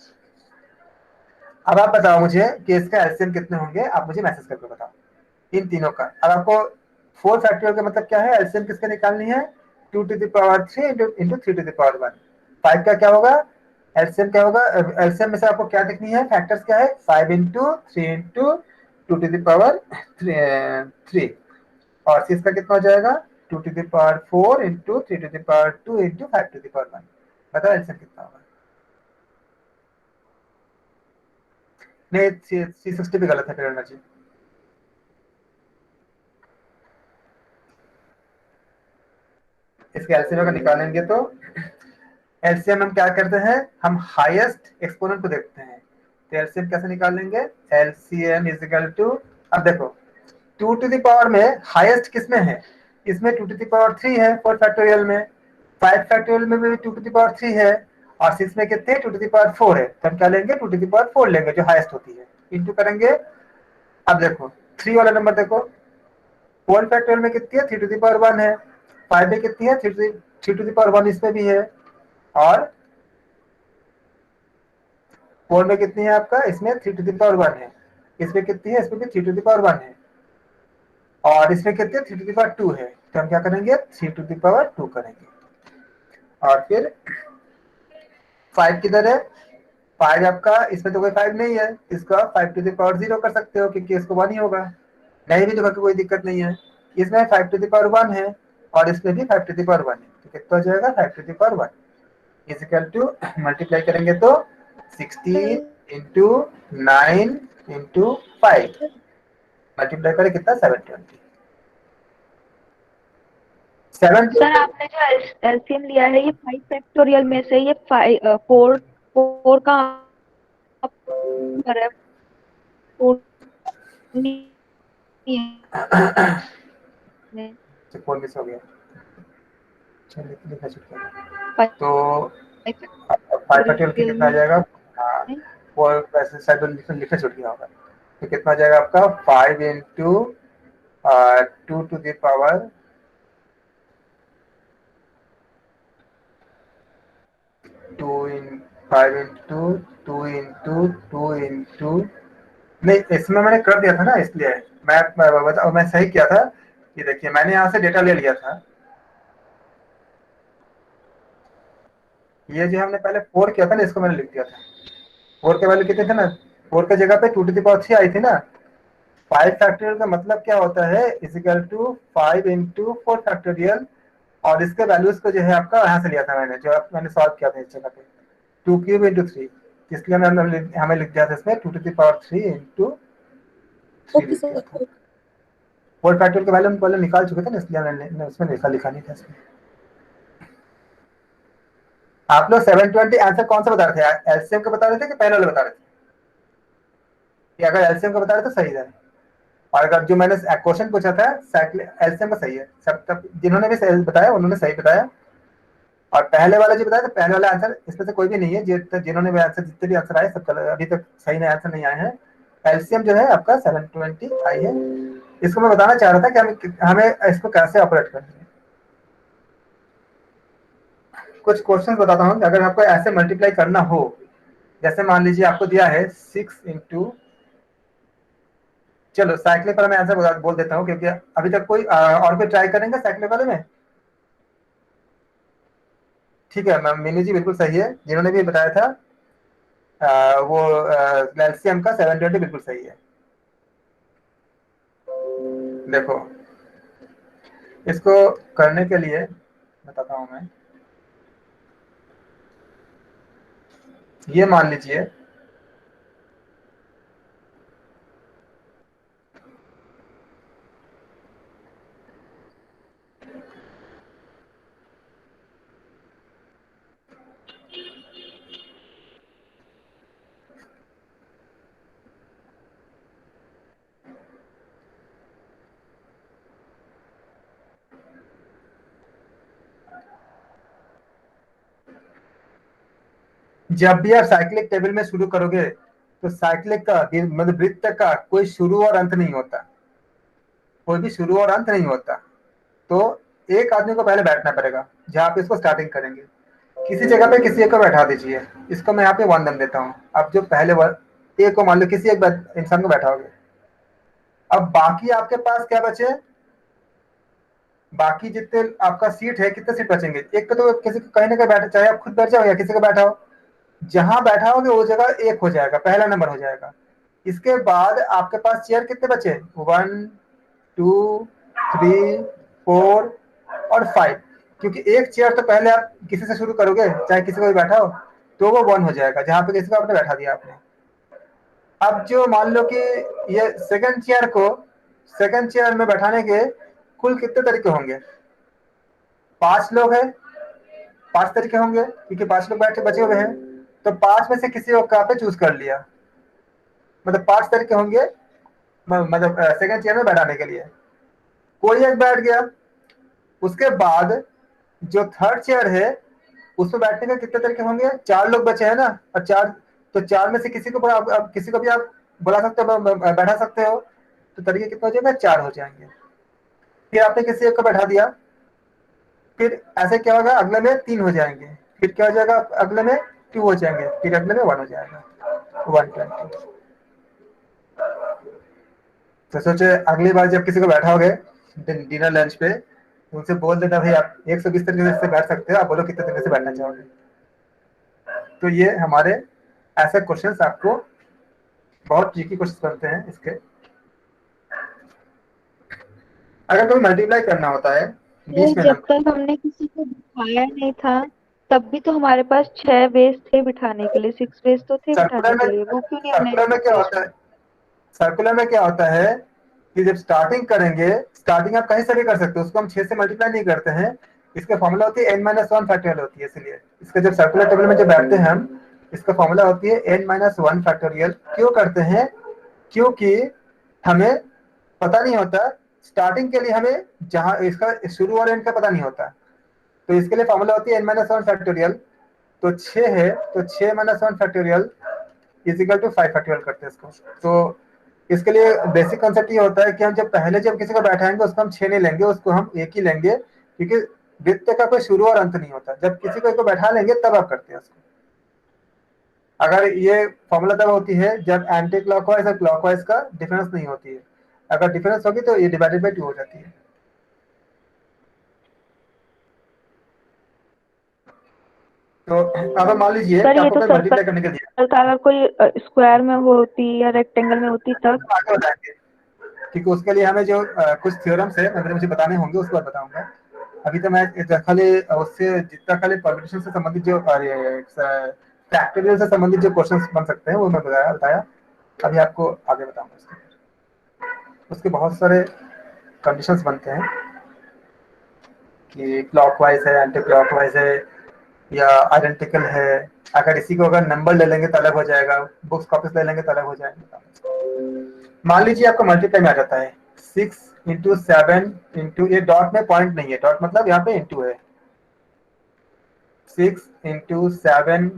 अब आप बताओ मुझे कि इसका एलसीएम कितने होंगे, आप मुझे मैसेज करके बताओ इन तीनों का। अब आपको 4 फैक्टोरियल का मतलब क्या है, एलसीएम किसका निकालनी है, 2 to the power 3 into 3 to the power 1। 5 का क्या होगा, एलसीएम क्या होगा, एलसीएम में से आपको क्या देखनी है, फैक्टर्स क्या है, 5 into 3 into 2 to the power 3, और 6 का कितना हो जाएगा, 2 to the power 4 into 3 to the power 2 into 5 to the power 1। बताओ एलसीएम कितना होगा। नहीं, 360 भी गलत है फिर एनर्जी। इसके एलसीएम अगर निकालेंगे तो एलसीएम हम क्या करते हैं, हम हाईएस्ट एक्सपोनेंट को देखते हैं। तो एलसीएम कैसे निकालेंगे, एलसीएम इज इक्वल टू, अब देखो 2 टू द पावर में हाईएस्ट किसमें है, इसमें 2 टू द पावर 3 है 4 फैक्टोरियल में, 5 फैक्टोरियल में भी 2 टू द पावर 3 है, और 6 में कितने 2 टू द पावर 4 है। तो हम क्या लेंगे, 2 टू द पावर 4 लेंगे जो हाईएस्ट होती है, इंटू करेंगे। अब देखो 3 वाला नंबर देखो, 4 फैक्टोरियल में कितनी है, 3 टू द पावर 1 है, 5 में कितनी है, 3 टू द पावर 1 इसमें भी है, और 4 में कितनी है आपका, इसमें 3 टू द पावर 1 है, इसमें कितनी है, इसमें भी 3 टू द पावर 1 है, और इसमें कितने 3 टू द पावर 2 है। तो हम क्या करेंगे, 3 टू द पावर 2 करेंगे। और फिर 5 किधर है, 5 आपका, इसमें तो कोई 5 नहीं है, इसका 5 टू द पावर 0 कर सकते हो क्योंकि इसको 1 ही होगा, नहीं भी तो कोई दिक्कत नहीं है। इसमें 5 टू द पावर 1 है और इसमें भी 5 टू द पावर 1 है, तो कितना हो जाएगा, 5 to the power 1 is equal to, multiply करेंगे तो 16 इंटू 9 इंटू 5, मल्टीप्लाई करें कितना, 720। सर आपने जो एलसीएम लिया है ये 5 फैक्टोरियल में से ये 4 का है, 4 4 मिस हो गया, चलिए लिखा छूट गया। तो 5 फैक्टोरियल कितना आ जाएगा, हाँ वो वैसे शायद लिखना छूट गया होगा। तो कितना आ जाएगा आपका, 5 into 2 to the power 5 into 2 into 2 into, नहीं इसमें मैंने कर दिया था ना, इसलिए मैं सही किया था। ये देखिए मैंने यहाँ से डेटा ले लिया था, ये जो हमने पहले 4 किया था ना, इसको मैंने लिख दिया था। 4 के वैल्यू कितने थे ना, 4 की जगह पे 2 टू द पावर 3 आई थी ना। 5 फैक्टोरियल का मतलब क्या होता है, is equal to 5 into 4 factorial, और इसके वैल्यूज को जो है आपका यहाँ से लिया था मैंने, जो मैंने सॉल्व किया था इस जगह पे, 2 क्यूब इंटू 3, इसलिए हमें लिख दिया था इसमें 2 टू द पावर 3 इंटू 3 लिख दिया था। 4 फैक्टोरियल के वैल्यू हम पहले निकाल चुके थे ना, इसलिए मैंने उसमें लिखा नहीं था इसमें। आप लोग 720 आंसर कौन सा बता रहे थे, एलसीएम का बता रहे थे कि पहले वाले बता रहे थे, कि अगर एलसीएम का बता रहे तो सही है, और अगर जो मैंने क्वेश्चन पूछा था एलसीएम का सही है। सब तब जिन्होंने भी सही बताया उन्होंने सही बताया, और पहले वाला जो बताया तो पहले वाला आंसर इसमें से कोई भी नहीं है, जिन्होंने भी आंसर, जितने भी आंसर आए सब अभी तक सही नहीं आंसर नहीं आए हैं। एलसीएम जो है आपका 720 आई है। इसको मैं बताना चाह रहा था कि हमें इसको कैसे ऑपरेट करना है। कुछ क्वेश्चन बताता हूँ, अगर आपको ऐसे मल्टीप्लाई करना हो, जैसे मान लीजिए आपको दिया है 6 इंटू, चलो साइक्लिक वाला मैं आंसर बोल देता हूँ क्योंकि अभी तक कोई और कोई ट्राई करेंगे साइक्लिक वाले में। ठीक है मैम, मीनू जी बिल्कुल सही है, जिन्होंने भी बताया था वो एलसीएम का 720 बिल्कुल सही है। देखो इसको करने के लिए बताता हूँ मैं, ये मान लीजिए जब भी आप साइक्लिक टेबल में शुरू करोगे तो साइक्लिक का मतलब वृत्त का कोई शुरू और अंत नहीं होता, कोई भी शुरू और अंत नहीं होता। तो एक आदमी को पहले बैठना पड़ेगा जहां पे इसको स्टार्टिंग करेंगे। किसी जगह पे किसी एक को बैठा दीजिए, इसको मैं यहाँ पे 1 नंबर देता हूँ। अब जो पहले ए को मान लो किसी एक इंसान को बैठाओगे, अब बाकी आपके पास क्या बचे, बाकी जितने आपका सीट है, कितने सीट बचेंगे, एक को तो किसी को कहीं ना कहीं बैठा, चाहे आप खुद बैठ जाओ या किसी को बैठाओ, जहां बैठाओगे वो जगह एक हो जाएगा, पहला नंबर हो जाएगा। इसके बाद आपके पास चेयर कितने बचे, 1 2 3 4 और 5, क्योंकि एक चेयर तो पहले आप किसी से शुरू करोगे, चाहे किसी को भी बैठाओ, तो वो 1 हो जाएगा, जहां पे किसी को आपने बैठा दिया आपने। अब जो मान लो कि ये सेकंड चेयर में बैठाने के कुल कितने तरीके होंगे, 5 लोग हैं, 5 तरीके होंगे, क्योंकि 5 लोग बैठे बचे हुए हैं, तो 5 में से किसी को कहाँ पे चूज कर लिया, मतलब 5 तरीके होंगे, मतलब सेकंड चेयर में बैठाने के लिए कोई एक बैठ गया। उसके बाद जो थर्ड चेयर है उसमें बैठने के कितने तरीके होंगे, 4 लोग बचे हैं ना, और 4 में से किसी को आप किसी को भी आप बुला सकते हो, बैठा सकते हो, तो तरीके कितने हो जाएंगे, 4 हो जाएंगे। फिर आपने किसी एक को बैठा दिया, फिर ऐसे क्या होगा, अगले में 3 हो जाएंगे, फिर क्या हो जाएगा, अगले में 2 हो जाएंगे, फिर अगले में 1 हो जाएगा, 120। तो सोचे अगली बार जब किसी को बैठाओगे डिनर लंच पे, उनसे बोल देना भाई आप 120 तरीके से बैठ सकते हो, आप बोलो कितने तरीके से बैठना चाहोगे। तो ये हमारे ऐसे क्वेश्चंस आपको बहुत ट्रिकी क्वेश्चंस बनते हैं इसके। अगर कोई मल्टीप्लाई करना होता है बीच में जब तक हमने किसी को बिठाया नहीं था तब भी तो हमारे पास 6 वेज थे बिठाने के लिए, 6 वेज तो थे बिठाने के लिए, वो क्यों नहीं हमने सर्कुलर में क्या होता है, सर्कुलर में क्या होता है कि जब स्टार्टिंग करेंगे, स्टार्टिंग आप कहीं से भी कर सकते हो, उसको हम 6 से मल्टीप्लाई नहीं करते हैं, इसका फॉर्मूला होती है n-1 फैक्टोरियल होती है, इसलिए इसका जब सर्कुलर टेबल में जब बैठते हैं हम, इसका फॉर्मूला होती है n-1 फैक्टोरियल। क्यों करते हैं, क्योंकि हमें पता नहीं होता स्टार्टिंग के लिए, हमें जहां इसका शुरू और एंड का पता नहीं होता, तो इसके लिए फॉर्मूला होती है n-1 फैक्टोरियल। तो 6 है तो 6-1 factorial is equal to 5 factorial करते हैं इसको। तो इसके लिए बेसिक कंसेप्ट ये होता है कि हम जब किसी को बैठाएंगे उसको हम 6 नहीं लेंगे, उसको हम 1 ही लेंगे, क्योंकि वृत्त का कोई शुरू और अंत नहीं होता, जब किसी को एक को बैठा लेंगे तब आप करते हैं उसको। अगर ये फॉर्मूला तब होती है जब एंटी क्लॉकवाइज और क्लॉकवाइज का डिफरेंस नहीं होती है, अगर डिफरेंस होगी तो ये डिवाइडेड बाई 2 हो जाती है। तो अब मान लीजिए सर, ये आपको तो कोई मल्टीप्लाई करने के लिए, अगर कोई स्क्वायर में होती या रेक्टेंगल में होती तब आगे बताएंगे, क्योंकि उसके लिए हमें जो कुछ थ्योरम्स है अगर मुझे बताने होंगे उसके बाद बताऊंगा। अभी तो मैं खाली उससे जितना खाली परम्यूटेशन से संबंधित जो फैक्टोरियल से संबंधित जो क्वेश्चंस बन सकते हैं वो मैं बताया। अभी आपको आगे बताऊंगा उसके बहुत सारे कंडीशंस बनते हैं कि क्लॉकवाइज है, एंटी क्लॉकवाइज है या आइडेंटिकल है। अगर इसी को अगर नंबर ले लेंगे तो अलग हो जाएगा, बुक्स कॉपीज ले लेंगे तो अलग हो जाएगा। मान लीजिए आपका मल्टीप्लाई में आ जाता है 6 इंटू 7 इंटू, ये डॉट में पॉइंट नहीं है, डॉट मतलब यहाँ पे इंटू है, 6 इंटू 7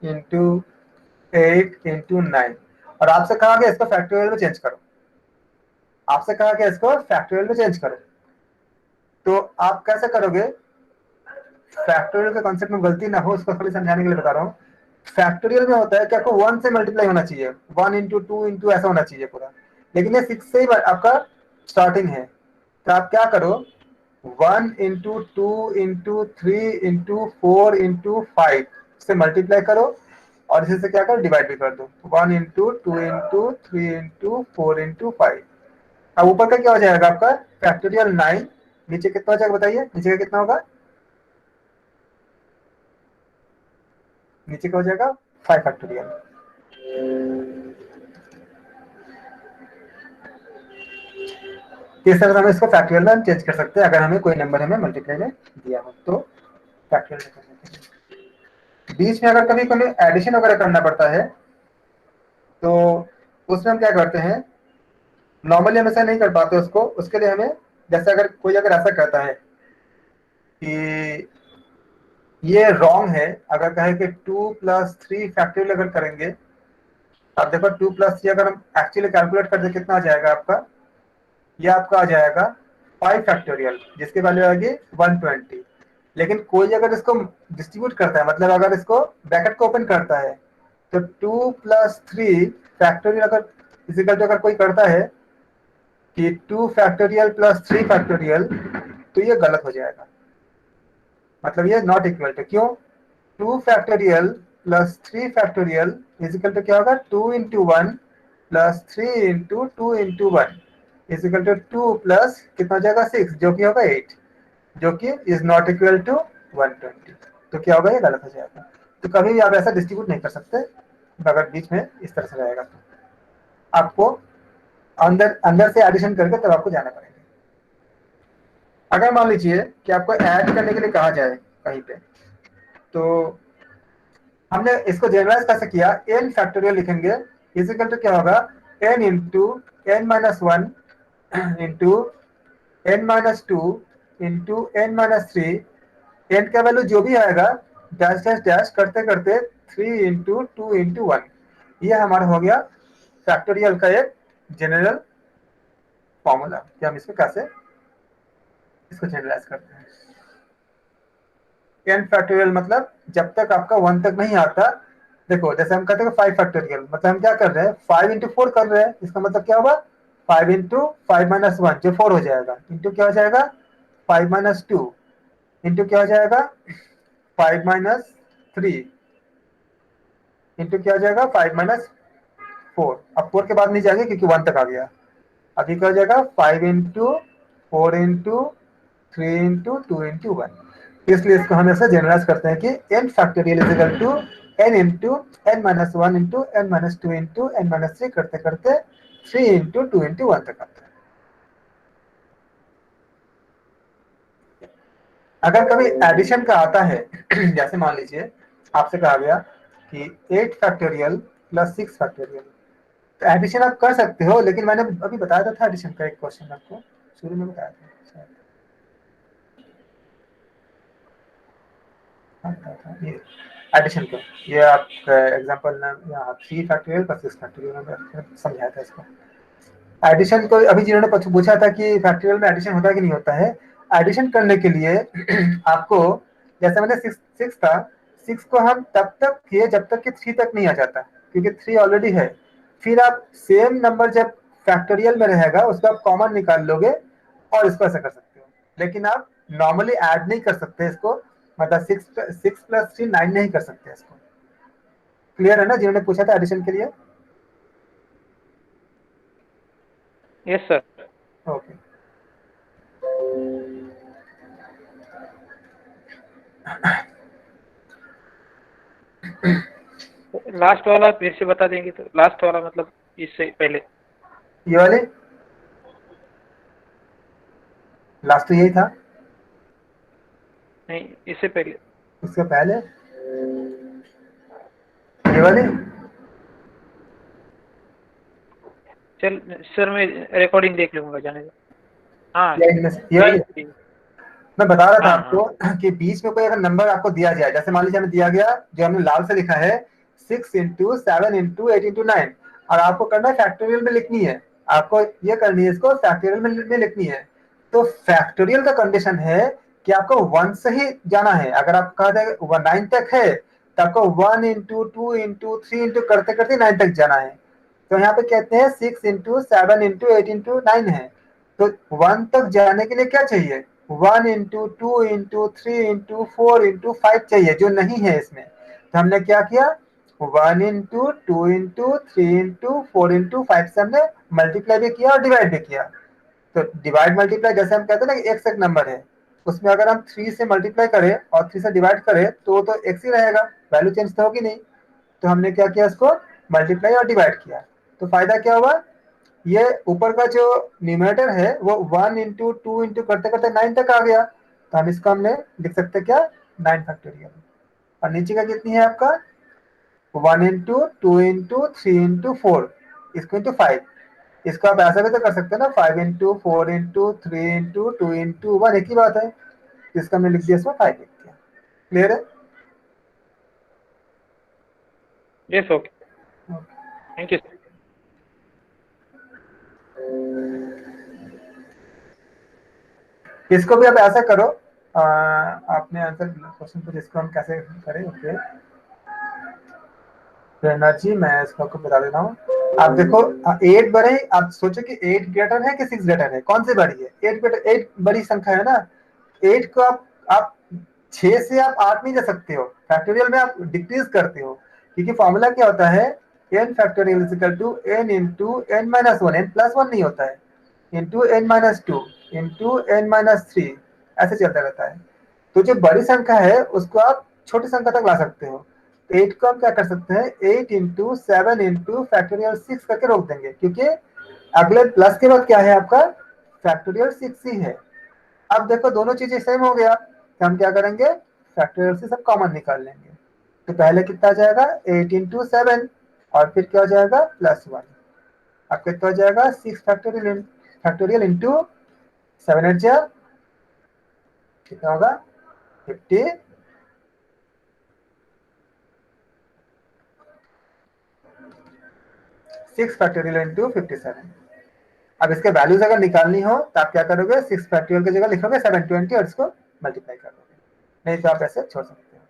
इंटू 8 इंटू 9, और आपसे कहा गया इसको फैक्टोरियल में चेंज करो, आपसे कहा गया इसको फैक्टोरियल में चेंज करो। तो आप कैसे करोगे, फैक्टोरियल के कॉन्सेप्ट में गलती ना हो उसको खाली समझाने के लिए बता रहा हूँ। फैक्टोरियल में होता है कि आपको 1 से मल्टीप्लाई होना चाहिए, 1 इंटू 2 इंटू ऐसा होना चाहिए पूरा, लेकिन ये 6 से ही आपका स्टार्टिंग है। तो आप क्या करो, 1 इंटू 2 इंटू 3 इंटू 4 इंटू 5 से मल्टीप्लाई करो, और इसी से क्या करो, डिवाइड भी कर दो, 1 इंटू 2 इंटू 3 इंटू 4 इंटू 5। अब ऊपर का क्या हो जाएगा आपका फैक्टोरियल 9, नीचे कितना हो जाएगा बताइए, नीचे का कितना होगा, नीचे का हो जाएगा 5 फैक्टोरियल। इस तरह से हम इसको फैक्टोरियल में चेंज कर सकते हैं, अगर हमें कोई नंबर हमें मल्टीप्लाई में दिया हो तो फैक्टोरियल करने के लिए। बीच में अगर कभी कभी एडिशन वगैरह करना पड़ता है तो उसमें हम क्या करते हैं, नॉर्मली हम ऐसा नहीं कर पाते उसको, उसके लिए हमें, जैसे अगर कोई अगर ऐसा कहता है कि ये रॉन्ग है, अगर कहे कि 2 + 3 फैक्टोरियल अगर करेंगे, अब देखो 2 + 3 अगर हम एक्चुअली कैलकुलेट कर दे कितना आ जाएगा आपका, ये आपका आ जाएगा 5 फैक्टोरियल, जिसकी वैल्यू आएगी 120। लेकिन कोई अगर इसको डिस्ट्रीब्यूट करता है, मतलब अगर इसको ब्रैकेट को ओपन करता है, तो 2 + 3 फैक्टोरियल अगर इजिकल टू अगर कोई करता है कि 2 फैक्टोरियल + 3 फैक्टोरियल, तो ये गलत हो जाएगा, मतलब ये नॉट इक्वल टू। क्यों? 2 फैक्टोरियल + 3 फैक्टोरियल इजिकल टू क्या होगा? 2 × 1 + 3 × 2 × 1 इजिकल टू 2 प्लस कितना हो जाएगा? 6, जो कि होगा 8, जो कि इज नॉट इक्वल टू 120। तो क्या होगा? ये गलत हो जाएगा। तो कभी भी आप ऐसा डिस्ट्रीब्यूट नहीं कर सकते अगर बीच में इस तरह से रहेगा, तो आपको अंदर अंदर से एडिशन करके तब आपको जाना पड़ेगा। अगर मान लीजिए कि आपको ऐड करने के लिए कहा जाए कहीं पे, तो हमने इसको जनरलाइज कैसे किया? n फैक्टोरियल लिखेंगे इजिकल टू क्या होगा? n into n minus 1 into n minus 2 into n minus 3, n का वैल्यू जो भी आएगा डैश डैश डैश करते करते 3 इंटू 2 इंटू 1, ये हमारा हो गया फैक्टोरियल का एक जनरल फॉर्मूला कि हम इसको कैसे इसको जनरलाइज करते हैं। n फैक्टोरियल मतलब जब तक आपका 1 तक नहीं आता, देखो जैसे हम कहते हैं 5 फैक्टोरियल, मतलब हम क्या कर रहे हैं? 5 इंटू 4 कर रहे हैं। इसका मतलब क्या होगा? 5 इंटू 5 माइनस 1 जो 4 हो जाएगा, इंटू क्या हो जाएगा? 5 माइनस 2 इंटू क्या हो जाएगा? 5 माइनस 3 इंटू क्या हो जाएगा? 5 माइनस 4। अब 4 के बाद नहीं जाएंगे क्योंकि 1 तक आ गया। अभी क्या हो जाएगा? 5 इंटू 4 इंटू 3 इंटू 2 इंटू 1। इसलिए इसको हम ऐसा जनरलाइज करते हैं कि n factorial is equal to n into n minus 1 into n minus 2 into n minus 3 करते करते 3 इंटू 2 इंटू 1 तक आता है। अगर कभी एडिशन का आता है जैसे मान लीजिए आपसे कहा गया कि 8 फैक्टोरियल + 6 फैक्टोरियल, तो एडिशन आप कर सकते हो, लेकिन मैंने अभी बताया था एडिशन का एक क्वेश्चन आपको शुरू में बताया था शायद। ये एडिशन का, ये आप एग्जांपल यहाँ 3 फैक्टोरियल + 6 फैक्टोरियल में समझाया था इसको। एडिशन को अभी जिन्होंने पूछा था कि फैक्टोरियल में एडिशन होता है कि नहीं होता है, एडिशन करने के लिए आपको, जैसे मैंने 6 था, 6 को हम तब तक किए जब तक कि 3 तक नहीं आ जाता, क्योंकि 3 ऑलरेडी है। फिर आप सेम नंबर जब फैक्टोरियल में रहेगा उसको आप कॉमन निकाल लोगे और इसको ऐसा कर सकते हो, लेकिन आप नॉर्मली ऐड नहीं कर सकते इसको, मतलब 6 + 3 9 नहीं कर सकते इसको। क्लियर है ना जिन्होंने पूछा था एडिशन के लिए? Yes sir. ओके। लास्ट वाला फिर से बता देंगे तो? लास्ट वाला मतलब इससे पहले? ये वाले लास्ट तो यही था। नहीं, इससे पहले। उसके पहले ये वाले। चल सर, मैं रिकॉर्डिंग देख लूंगा, जाने दो। हाँ, या इनमें से ये वाले यही। मैं बता रहा था हाँ आपको कि बीच में कोई अगर नंबर आपको दिया जाए, जैसे मान लीजिए हमें दिया गया जो हमने लाल से लिखा है 6 इंटू 7 इंटू 8 इंटू 9, और आपको करना है फैक्टोरियल में लिखनी है, आपको ये करनी है, इसको फैक्टोरियल में लिखनी है। तो फैक्टोरियल का कंडीशन है कि आपको 1 से ही जाना है। अगर आपको कहा जाए 9 तक है तो आपको 1 इंटू 2 इंटू 3 इंटू करते करते 9 तक जाना है। तो यहाँ पे कहते हैं 6 इंटू 7 इंटू 8 इंटू 9 है, तो 1 तक जाने के लिए क्या चाहिए? 1 इंटू 2 इंटू 3 इंटू 4 इंटू 5 चाहिए, जो नहीं है इसमें। तो हमने क्या किया? 1 इंटू 2 इंटू 3 इंटू 4 इंटू 5 से हमने मल्टीप्लाई भी किया और डिवाइड भी किया। तो डिवाइड मल्टीप्लाई जैसे हम कहते हैं ना कि एक नंबर है, उसमें अगर हम 3 से मल्टीप्लाई करें और 3 से डिवाइड करें तो एक्स ही रहेगा, वैल्यू चेंज तो होगी नहीं। तो हमने क्या किया? इसको मल्टीप्लाई और डिवाइड किया। तो फायदा क्या हुआ? ये ऊपर का जो न्यूमरेटर है वो 1 इंटू 2 इंटू करते करते 9 तक आ गया, तो हम इसको हमने लिख सकते क्या? 9 फैक्टोरियल। और नीचे का कितनी है आपका? 1 इंटू 2 इंटू 3 इंटू 4 इसको इंटू 5। इसको आप ऐसा भी तो कर सकते हैं ना, 5 इंटू 4 इंटू 3 इंटू 2 इंटू 1, एक ही बात है। इसका हमने लिख दिया, इसमें 5 लिख दिया। क्लियर है? Yes, okay, thank you. इसको भी आप ऐसा करो आपने आंसर क्वेश्चन पूछा, इसको हम कैसे करें? ओके, तो एनर्जी मैं इसको आपको बता देता हूँ। आप देखो 8 बड़े, आप सोचो कि 8 ग्रेटर है कि 6 ग्रेटर है, कौन सी बड़ी है? 8 ग्रेटर, 8 बड़ी संख्या है ना। 8 को आप 6 से आप 8 नहीं जा सकते हो, फैक्टोरियल में आप डिक्रीज करते हो, क्योंकि फॉर्मूला क्या होता है, n factorial is equal to n into n minus one, n plus one नहीं होता है, into n minus two into n minus three, ऐसे चलता रहता है। तो जो बड़ी संख्या है उसको आप छोटी संख्या तक ला सकते हो। 8 को हम क्या कर सकते हैं, 8 इंटू 7 इंटू फैक्टोरियल 6 करके रोक देंगे, क्योंकि अगले प्लस के बाद क्या है आपका, फैक्टोरियल 6 ही है। अब देखो दोनों चीजें सेम हो गया, तो हम क्या करेंगे, फैक्टोरियल से सब कॉमन निकाल लेंगे। तो पहले कितना आ जाएगा, 8 इंटू 7, और फिर क्या हो जाएगा, प्लस 1। अब कितना हो जाएगा, 6 फैक्टोरियल इंटू 7 8 जा कितना होगा, 50, 6 फैक्टोरियल इंटू 57। अब इसके वैल्यूज अगर निकालनी हो तो आप क्या करोगे, 6 फैक्टोरियल की जगह लिखोगे 720 और इसको मल्टीप्लाई कर दोगे, नहीं तो आप ऐसे छोड़ सकते हो।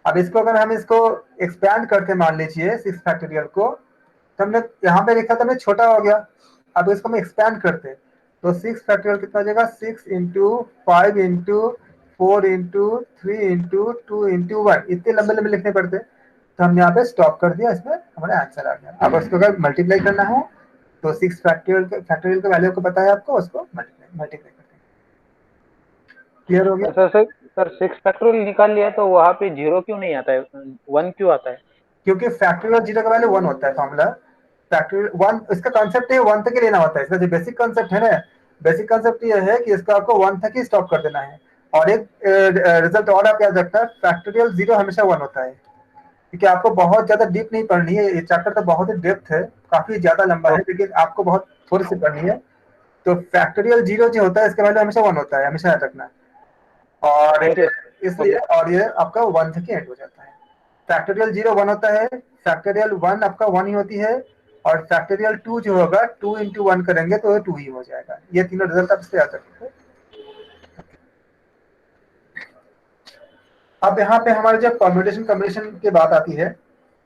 अब इसको अगर हम इसको एक्सपैंड करके मान लीजिए 6 फैक्टोरियल को, तो हमने यहाँ पे लिखा था हमने छोटा हो गया, अब इसको हम एक्सपैंड करते तो 6 फैक्टोरियल कितना हो जाएगा, 6 into 5 into 4 into 3 into 2 into 1, इतने लंबे लंबे लिखने पड़ते, तो हमने यहाँ पे स्टॉप कर दिया, इसमें हमारा आंसर आ गया। अब उसको अगर मल्टीप्लाई करना हो तो 6 फैक्टोरियल का वैल्यू को पता है आपको, उसको मल्टीप्लाई करते हैं। क्लियर हो गया? सर 6 फैक्टोरियल निकाल लिया तो वहाँ पे 0 क्यों नहीं आता है, 1 क्यों आता है? क्योंकि फैक्टोरियल 0 का वैल्यू 1 होता है, फॉर्मूला फैक्टोरियल 1, इसका कॉन्सेप्ट है 1 तक ही लेना होता है, इसका जो बेसिक कॉन्सेप्ट है ना, बेसिक कॉन्सेप्ट ये है कि इसका आपको 1 तक ही स्टॉप कर देना है। और एक रिजल्ट और आप याद रखना, फैक्टोरियल 0 हमेशा 1 होता है, क्योंकि आपको बहुत ज्यादा डीप नहीं पढ़नी है, ये चैप्टर तो बहुत ही डेप्थ है, काफी ज्यादा लंबा है, लेकिन आपको बहुत थोड़ी सी पढ़नी है। तो फैक्टोरियल 0 जो होता है इसका वैल्यू हमेशा 1 होता है, हमेशा याद रखना। और इसलिए और ये आपका 1 तक ही एंड हो जाता है। फैक्टोरियल 0 1 होता है, फैक्टोरियल 1 आपका 1 ही होती है, और फैक्टोरियल 2 जो होगा 2 इंटू 1 करेंगे तो 2 ही हो जाएगा। ये तीनों रिजल्ट आप इससे याद रखेंगे। अब यहाँ पे हमारे जो परम्यूटेशन कॉम्बिनेशन की बात आती है,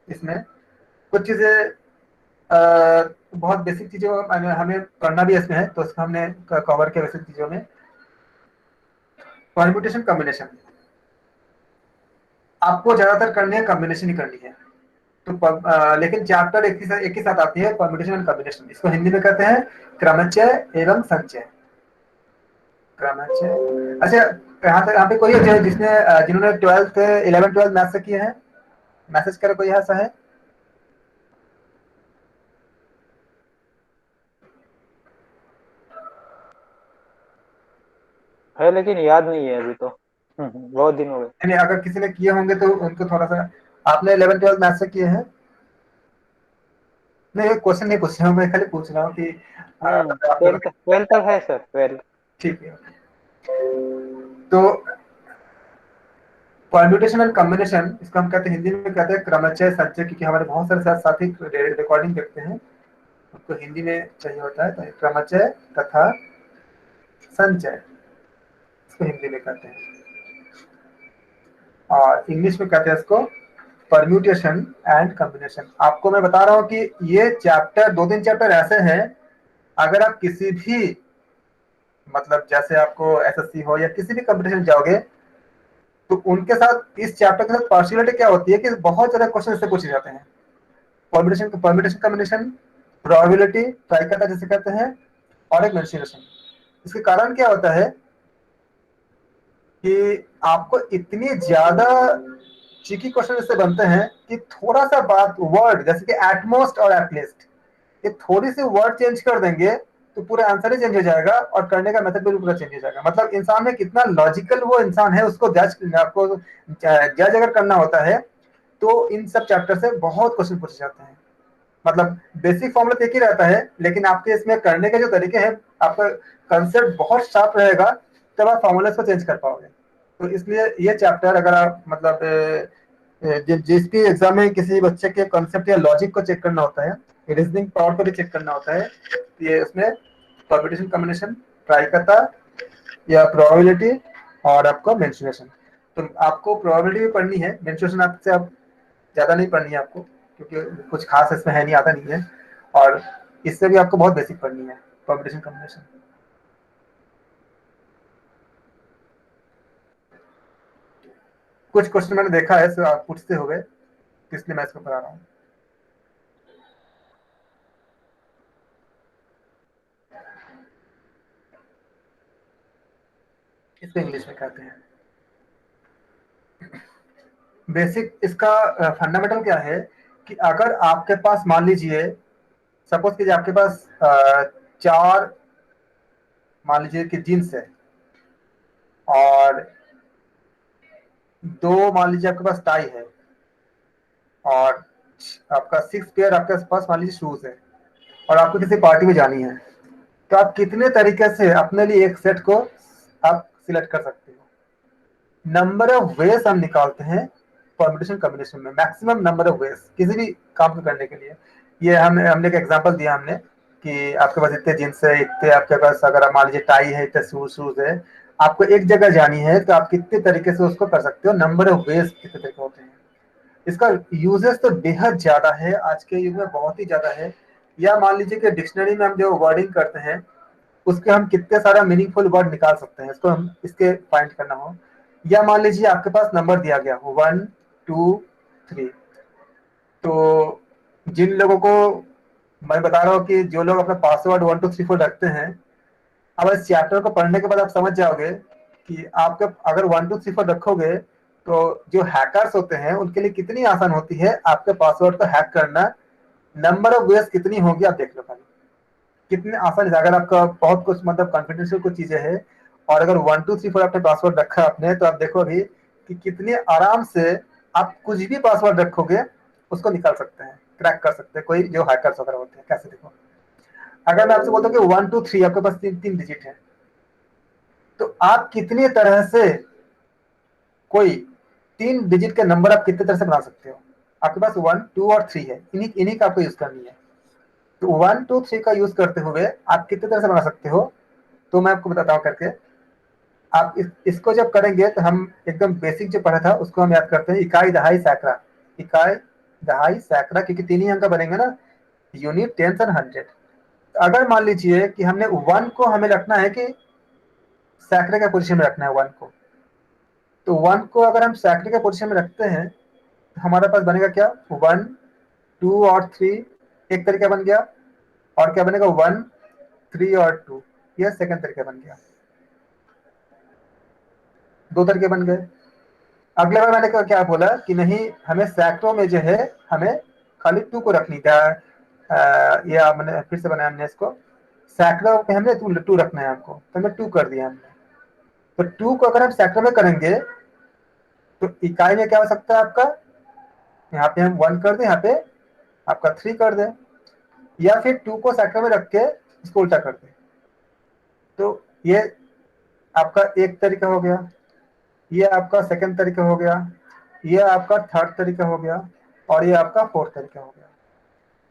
इसमें कुछ चीजें बहुत बेसिक चीजें हमें करना भी इसमें है, तो उसको हमने कवर किया बेसिक चीजों में। परम्यूटेशन कॉम्बिनेशन आपको ज्यादातर करनी है, कॉम्बिनेशन ही करनी है, तो लेकिन चैप्टर एक ही साथ आती है, परम्यूटेशन एंड कॉम्बिनेशन। इसको हिंदी में कहते हैं क्रमचय एवं संचय। क्रमचय, अच्छा यहाँ पे कोई है जिन्होंने 12th 11 12 मैथ से किए हैं, मैसेज करे कोई ऐसा है? है लेकिन याद नहीं है अभी तो, बहुत दिन हो गए। नहीं, अगर किसी ने किए होंगे तो उनको थोड़ा सा, आपने 11 12 मैथ से किए हैं? नहीं, क्वेश्चन नहीं पूछ रहा हूँ मैं, खाली पूछ रहा हूँ कि 12 तक है सर, 12। ठीक है। तो परम्यूटेशन एंड कॉम्बिनेशन, इसको हम कहते हैं, हिंदी में कहते हैं क्रमचय संचय, क्योंकि हमारे बहुत सारे साथी रिकॉर्डिंग देखते हैं, उनको हिंदी में चाहिए होता है, तो क्रमचय तथा संचय इसको हिंदी में कहते हैं, और इंग्लिश में कहते हैं इसको परम्यूटेशन एंड कॉम्बिनेशन। आपको मैं बता रहा हूँ कि ये चैप्टर 2-3 चैप्टर ऐसे हैं, अगर आप किसी भी मतलब जैसे आपको एसएससी हो या किसी भी कंपटीशन जाओगे, तो उनके साथ इस चैप्टर के साथ पार्शियलिटी क्या होती है कि बहुत ज्यादा क्वेश्चन इससे पूछे जाते हैं। परम्यूटेशन कॉम्बिनेशन, प्रोबेबिलिटी, प्रायिकता जिसे कहते हैं, और एक मेंशुरेशन। इसके कारण क्या होता है कि आपको इतनी ज्यादा ट्रिकी क्वेश्चन इससे बनते हैं कि थोड़ा सा बात वर्ड, जैसे कि एटमोस्ट और एटलीस्ट, ये थोड़ी सी वर्ड चेंज कर देंगे तो पूरा आंसर ही चेंज हो जाएगा, और करने का मेथड भी पूरा चेंज हो जाएगा। मतलब इंसान में कितना लॉजिकल वो इंसान है, उसको आपको जज अगर करना होता है, तो इन सब चैप्टर से बहुत क्वेश्चन पूछे जाते हैं। मतलब बेसिक फॉर्मूला एक ही रहता है, लेकिन आपके इसमें करने के जो तरीके हैं, आपका कंसेप्ट बहुत शार्प रहेगा, तब आप फॉर्मूलाज को चेंज कर पाओगे। तो इसलिए ये चैप्टर अगर आप मतलब जिसकी एग्जाम में किसी बच्चे के कॉन्सेप्ट या लॉजिक को चेक करना होता है, रीजनिंग पावर को भी चेक करना होता है, ये उसमें परम्यूटेशन कॉम्बिनेशन, प्रायिकता या प्रोबेबिलिटी और आपका मेंस्ट्रुएशन। तो आपको प्रोबेबिलिटी भी पढ़नी है, मेंस्ट्रुएशन आपसे आप ज़्यादा नहीं पढ़नी है आपको, क्योंकि कुछ खास इसमें है नहीं, आता नहीं है, और इससे भी आपको बहुत बेसिक पढ़नी है, परम्यूटेशन कॉम्बिनेशन। कुछ क्वेश्चन मैंने देखा है, आप पूछते हुए, इसलिए मैं इसको पढ़ा रहा हूँ। इसको इंग्लिश में कहते हैं। बेसिक इसका फंडामेंटल क्या है कि अगर आपके पास मान लीजिए, सपोज कीजिए आपके पास 4 मान लीजिए कि जीन्स है, और 2 मान लीजिए आपके पास टाई है, और आपका 6 पेयर आपके पास मान लीजिए शूज है, और आपको किसी पार्टी में जानी है, तो आप कितने तरीके से अपने लिए एक सेट को आप सिलेक्ट कर सकते हो? नंबर ऑफ वेज हम निकालते हैं परम्यूटेशन कॉम्बिनेशन में, मैक्सिमम नंबर ऑफ वेज किसी भी काम को करने के लिए। ये हमने एक एग्जांपल दिया हमने कि आपके पास इतने जींस है, इतने आपके पास अगर आप मान लीजिए टाई है, इतने शूज है, आपको एक जगह जानी है, तो आप कितने तरीके से उसको कर सकते हो, नंबर ऑफ वेज कितने तरीके होते हैं। इसका यूजेस तो बेहद ज्यादा है, आज के युग में बहुत ही ज्यादा है। या मान लीजिए कि डिक्शनरी में हम जो वर्डिंग करते हैं, उसके हम कितने सारा मीनिंगफुल वर्ड निकाल सकते हैं, इसको हम इसके फाइंड करना हो। या मान लीजिए आपके पास नंबर दिया गया हो 1 2 3, तो जिन लोगों को मैं बता रहा हूँ कि जो लोग अपना पासवर्ड 1 2 3 4 रखते हैं, अब इस चैप्टर को पढ़ने के बाद आप समझ जाओगे कि आपके अगर 1 2 3 4 रखोगे, तो जो हैकर्स होते हैं उनके लिए कितनी आसान होती है आपके पासवर्ड को हैक करना। नंबर ऑफ वेज कितनी होगी आप देख लो खाली, कितने आसान है। अगर आपका बहुत कुछ मतलब कॉन्फिडेंशियल कुछ चीजें है, और अगर 1 2 3 4 आपने पासवर्ड रखा आपने, तो आप देखो अभी कि कितने आराम से आप कुछ भी पासवर्ड रखोगे उसको निकाल सकते हैं, क्रैक कर सकते हैं, कोई जो हैकर्स वगैरह होते हैं। कैसे देखो, अगर मैं आपसे बोलता हूँ कि 1 2 3 आपके पास 3 डिजिट है, तो आप कितनी तरह से कोई 3 डिजिट के नंबर आप कितने तरह से बना सकते हो। आपके पास 1 2 और 3 है, इन्हीं का आपको यूज करनी है। तो 1 2 3 का यूज करते हुए आप कितने तरह से बना सकते हो, तो मैं आपको बताता हूँ करके। आप इसको जब करेंगे तो हम एकदम बेसिक जो पढ़ा था उसको हम याद करते हैं, इकाई दहाई सैकड़ा। इकाई दहाई सैकड़ा, क्योंकि 3 ही अंक का बनेंगे ना, यूनिट टेंस एंड हंड्रेड। अगर मान लीजिए कि हमने 1 को हमें रखना है कि सैकड़े का पोजीशन में रखना है 1 को, तो 1 को अगर हम सैकड़े का पोजीशन में रखते हैं, तो हमारे पास बनेगा क्या, 1 2 और 3 एक तरीका बन गया, और क्या बनेगा 1 3 और 2, यह सेकंड तरीका बन गया। 2 तरीके बन गए। अगले बार मैंने क्या बोला कि नहीं, हमें सैकड़ों में जो है हमें खाली 2 को रखनी था। या मैंने फिर से बनाया हमने इसको, सैकड़ों पे हमने 2 रखना है हमको, तो हमने 2 कर दिया हमने। तो 2 को अगर हम सैकड़ों में करेंगे तो इकाई में क्या हो सकता है आपका, यहाँ पे हम 1 कर दें, यहाँ पे आपका 3 कर दें, या फिर 2 को सैकड़ों में रख के इसको उल्टा कर दें। तो ये आपका एक तरीका हो गया, ये आपका सेकंड तरीका हो गया, ये आपका थर्ड तरीका हो गया, और ये आपका फोर्थ तरीका हो गया।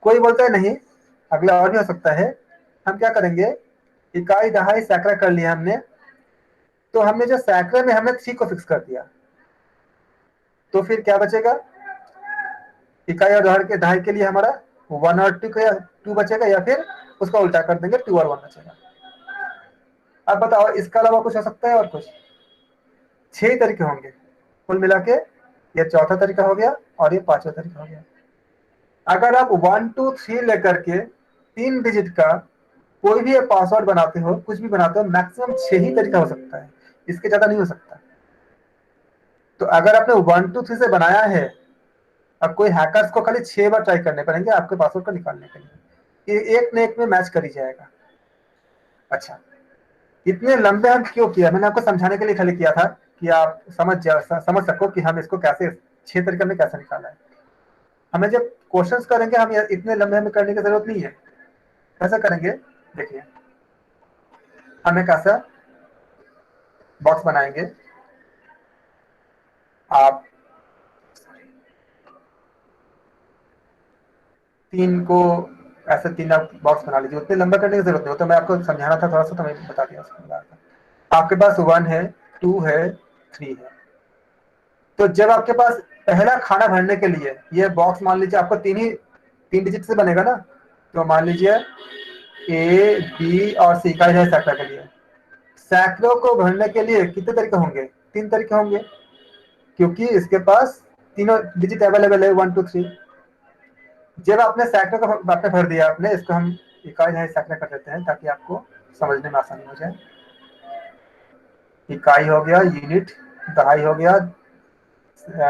कोई बोलता है नहीं अगला और भी हो सकता है। हम क्या करेंगे, इकाई दहाई सैकड़ा कर लिया हमने, तो हमने जो सैकड़े में हमने 3 को फिक्स कर दिया, तो फिर क्या बचेगा, इकाई और दहाई के लिए हमारा 1 और 2 बचेगा, या फिर उसका उल्टा कर देंगे 2 और 1 बचेगा। अब बताओ इसका अलावा कुछ हो सकता है और कुछ? 6 तरीके होंगे कुल मिला के, ये चौथा तरीका हो गया और ये पांचवा तरीका हो गया। अगर आप 1 2 3 लेकर के 3 डिजिट का कोई भी पासवर्ड बनाते हो, कुछ भी बनाते हो, मैक्सिमम 6 ही तरीका हो सकता है, इसके ज्यादा नहीं हो सकता। तो अगर आपने 1 2 3 से बनाया है, अब कोई हैकर्स को खाली 6 बार ट्राई करने पड़ेंगे आपके पासवर्ड को निकालने के लिए, ये एक न एक में मैच कर ही जाएगा। अच्छा, इतने लंबे हम क्यों किया, मैंने आपको समझाने के लिए खाली किया था कि आप समझ सको कि हम इसको कैसे 6 तरीके में कैसे निकाला है। हमें जब क्वेश्चंस करेंगे, हम इतने लंबे हमें करने की जरूरत नहीं है। कैसे करेंगे देखिए, हम एक ऐसा बॉक्स बनाएंगे, आप 3 को ऐसे 3 आप बॉक्स बना लीजिए, उतने लंबा करने की जरूरत नहीं हो, तो मैं आपको समझाना था थोड़ा सा, तो मैं बता दिया उसके बाद। आपके पास 1 है 2 है, 3 है। तो जब आपके पास पहला खाना भरने के लिए ये बॉक्स मान लीजिए आपको 3 डिजिट से बनेगा ना, तो मान लीजिए ए, बी और सी का है सैकड़ा के लिए। सैकड़ों को भरने के लिए कितने तरीके होंगे? 3 तरीके होंगे, क्योंकि इसके पास तीनों डिजिट अवेलेबल है, 1 2 3। जब आपने सैकड़ों को आपने भर दिया, आपने इसको हम इकाई है सैकड़ा कर देते हैं ताकि आपको समझने में आसानी हो जाए। इकाई हो गया यूनिट, दहाई हो गया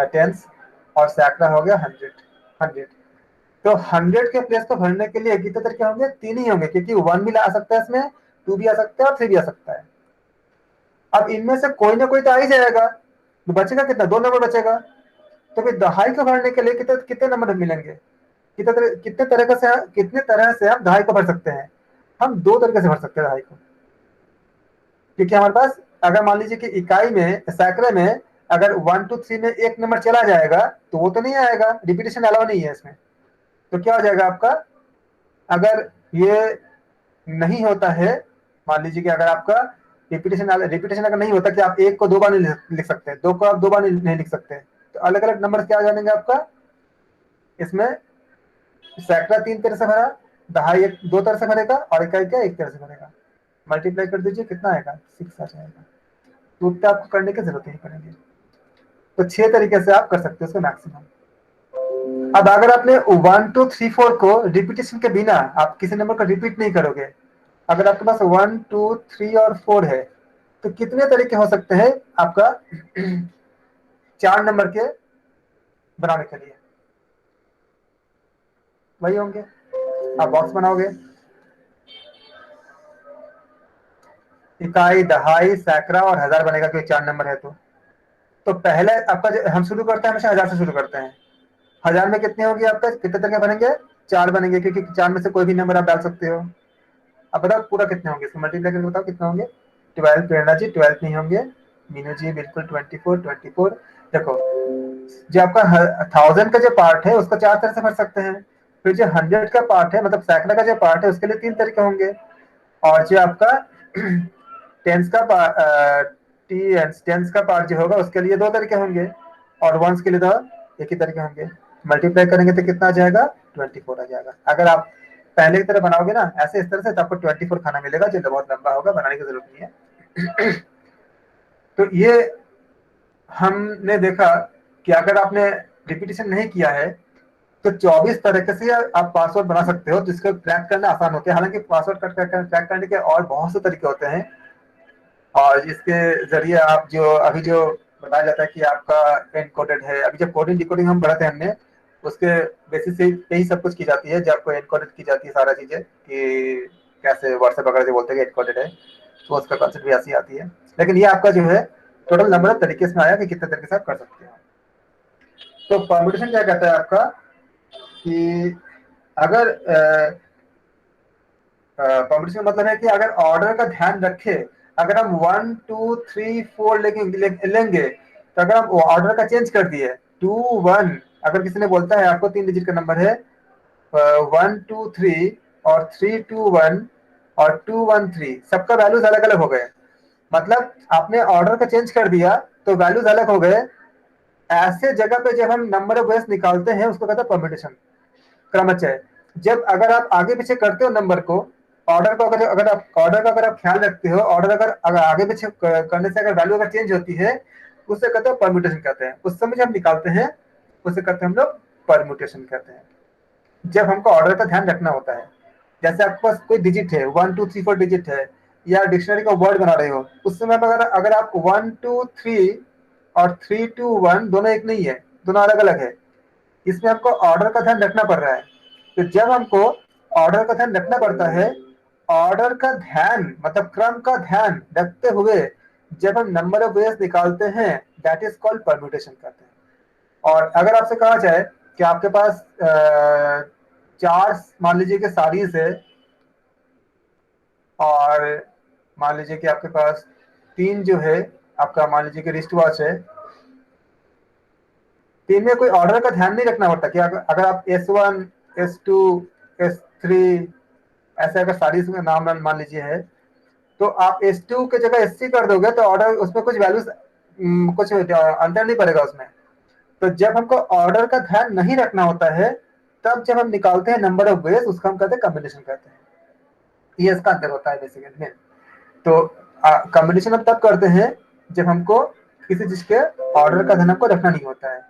टेंस, और सैकड़ा हो गया 100। तो 100 के प्लेस को भरने के लिए कितने तरीके होंगे? 3 ही होंगे, क्योंकि 1 भी आ सकता है इसमें, 2 भी आ सकता है और 3 भी आ सकता है। अब इनमें से कोई ना कोई तो आ ही जाएगा, तो बचेगा कितना? 2 नंबर बचेगा। तो फिर दहाई को भरने के लिए कितने कितने नंबर मिलेंगे? कितने तरह से हम दहाई को भर सकते हैं? हम 2 तरीके से भर सकते हैं दहाई को, क्योंकि हमारे पास अगर मान लीजिए कि इकाई में सैकड़े में अगर 1 2 3 में एक नंबर चला जाएगा तो वो तो नहीं आएगा, रिपीटेशन अलाउ नहीं है इसमें। तो क्या हो जाएगा आपका? अगर ये नहीं होता है, मान लीजिए कि अगर आपका रिपीटेशन अगर नहीं होता कि आप 1 को 2 बार नहीं लिख सकते, 2 को आप 2 बार नहीं लिख सकते, तो अलग अलग नंबर क्या जानेंगे आपका? इसमें सैकड़ा 3 तरह से भरा, दहाई 2 तरह से भरेगा और इकाई क्या 1 तरह से भरेगा। मल्टीप्लाई कर दीजिए, कितना आएगा? 6 आ जाएगा। तो उतना आपको करने की जरूरत नहीं पड़ेगी। तो 6 तरीके से आप कर सकते हो इसको मैक्सिमम। अब अगर आपने 1 2 3 4 को रिपीटेशन के बिना आप किसी नंबर को रिपीट नहीं करोगे, अगर आपके पास 1 2 3 और 4 है, तो कितने तरीके हो सकते हैं आपका 4 नंबर के बनाने के लिए? वही होंगे, आप बॉक्स बनाओगे, इकाई, दहाई, सैकड़ा और 1000 बनेगा, क्योंकि 4 नंबर है। तो पहले आपका जो हम शुरू करते हैं हमेशा 1000 से शुरू करते हैं। 1000 में कितने होगी आपका? कितने तरीके बनेंगे? 4 बनेंगे, क्योंकि 4 में से कोई भी नंबर आप डाल सकते हो। अब बताओ पूरा कितने होंगे, इसको मल्टीप्लाई करके बताओ कितने होंगे? 12। प्रेरणा जी 12 नहीं होंगे, मीनू जी बिल्कुल 24। देखो, जो आपका 1000 का जो पार्ट है उसको 4 तरह से भर सकते हैं। फिर जो 100 का पार्ट है, मतलब सैकड़ा का जो पार्ट है, उसके लिए 3 तरीके होंगे। और जो आपका टेंस का पार्ट जो होगा उसके लिए 2 तरीके होंगे, और वंस के लिए तो एक ही तरीके होंगे। मल्टीप्लाई करेंगे तो कितना आ जाएगा? 24 आ जाएगा। अगर आप पहले की तरह बनाओगे ना ऐसे इस तरह से, तो आपको 24 खाना मिलेगा, जो बहुत लंबा होगा, बनाने की जरूरत नहीं है। तो ये हमने देखा कि अगर आपने रिपीटेशन नहीं किया है तो 24 तरीके से आप पासवर्ड बना सकते हो, जिसको क्रैक करना आसान होता है। हालांकि पासवर्ड क्रैक करने के और बहुत से तरीके होते हैं, और इसके जरिए आप जो अभी जो बताया जाता है कि आपका एनकोडेड है, अभी जब कोडिंग डिकोडिंग हम पढ़ाते हैं हमने, उसके बेसिस से यही सब कुछ की जाती है, जब आपको एनकोडेड की जाती है सारा चीजें, कि कैसे व्हाट्सएप वगैरह जो बोलते हैं एनकोडेड है, तो उसका कॉन्सेप्ट भी ऐसी आती है। लेकिन ये आपका जो है टोटल नंबर ऑफ तरीके से आया कि कितने तरीके से आप कर सकते हो। तो परम्यूटेशन क्या कहता है आपका कि अगर परम्यूटेशन मतलब है कि अगर ऑर्डर का ध्यान रखे, अगर हम 1 2 3 4 लेंगे, तो अगर हम ऑर्डर का चेंज कर दिए 2 1, अगर किसी ने बोलता है आपको 3 डिजिट का नंबर है 1 2 3 और 3 2 1 और 2 1 3, सबका वैल्यूज अलग अलग हो गए, मतलब आपने ऑर्डर का चेंज कर दिया तो वैल्यूज अलग हो गए। ऐसे जगह पे जब हम नंबर ऑफ वेज निकालते हैं उसको कहते हैं परम्यूटेशन, क्रमचय। जब अगर आप आगे पीछे करते हो नंबर को, ऑर्डर को अगर आप ख्याल रखते हो, ऑर्डर अगर आगे पीछे करने से अगर वैल्यू अगर चेंज होती है, उससे कहते हैं परम्यूटेशन कहते हैं। उस समय जब निकालते हैं उसे कहते हैं हम लोग परम्यूटेशन कहते हैं, जब हमको ऑर्डर का ध्यान रखना होता है। जैसे आपके पास कोई डिजिट है 1 2 3 4 डिजिट है, या डिक्शनरी का वर्ड बना रहे हो, उस समय अगर आप 1 2 3 और 3 2 1 दोनों एक नहीं है, दोनों अलग अलग है, इसमें आपको ऑर्डर का ध्यान रखना पड़ रहा है। तो जब हमको ऑर्डर का ध्यान रखना पड़ता है, ऑर्डर का ध्यान मतलब क्रम का ध्यान रखते हुए जब हम नंबर ऑफ वेज निकालते हैं, दैट इज कॉल्ड परम्यूटेशन कहते हैं। और अगर आपसे कहा जाए कि आपके पास 4 मान लीजिए कि साड़ीज है, और मान लीजिए कि आपके पास 3 जो है आपका मान लीजिए कि रिस्ट वॉच है, 3 में कोई ऑर्डर का ध्यान नहीं रखना पड़ता कि अगर आप S1 S2 S3 ऐसे अगर साड़ीज का नाम मान लीजिए है, तो आप S2 की जगह SC कर दोगे तो ऑर्डर उसमें कुछ वैल्यूज कुछ अंतर नहीं पड़ेगा उसमें। तो जब हमको ऑर्डर का ध्यान नहीं रखना होता है तब जब हम निकालते हैं नंबर ऑफ वेज उसको हम कहते हैं कॉम्बिनेशन कहते हैं। ये इसका अंतर होता है बेसिकली में। तो कॉम्बिनेशन हम तब करते हैं जब हमको किसी चीज के ऑर्डर का ध्यान हमको रखना नहीं होता है,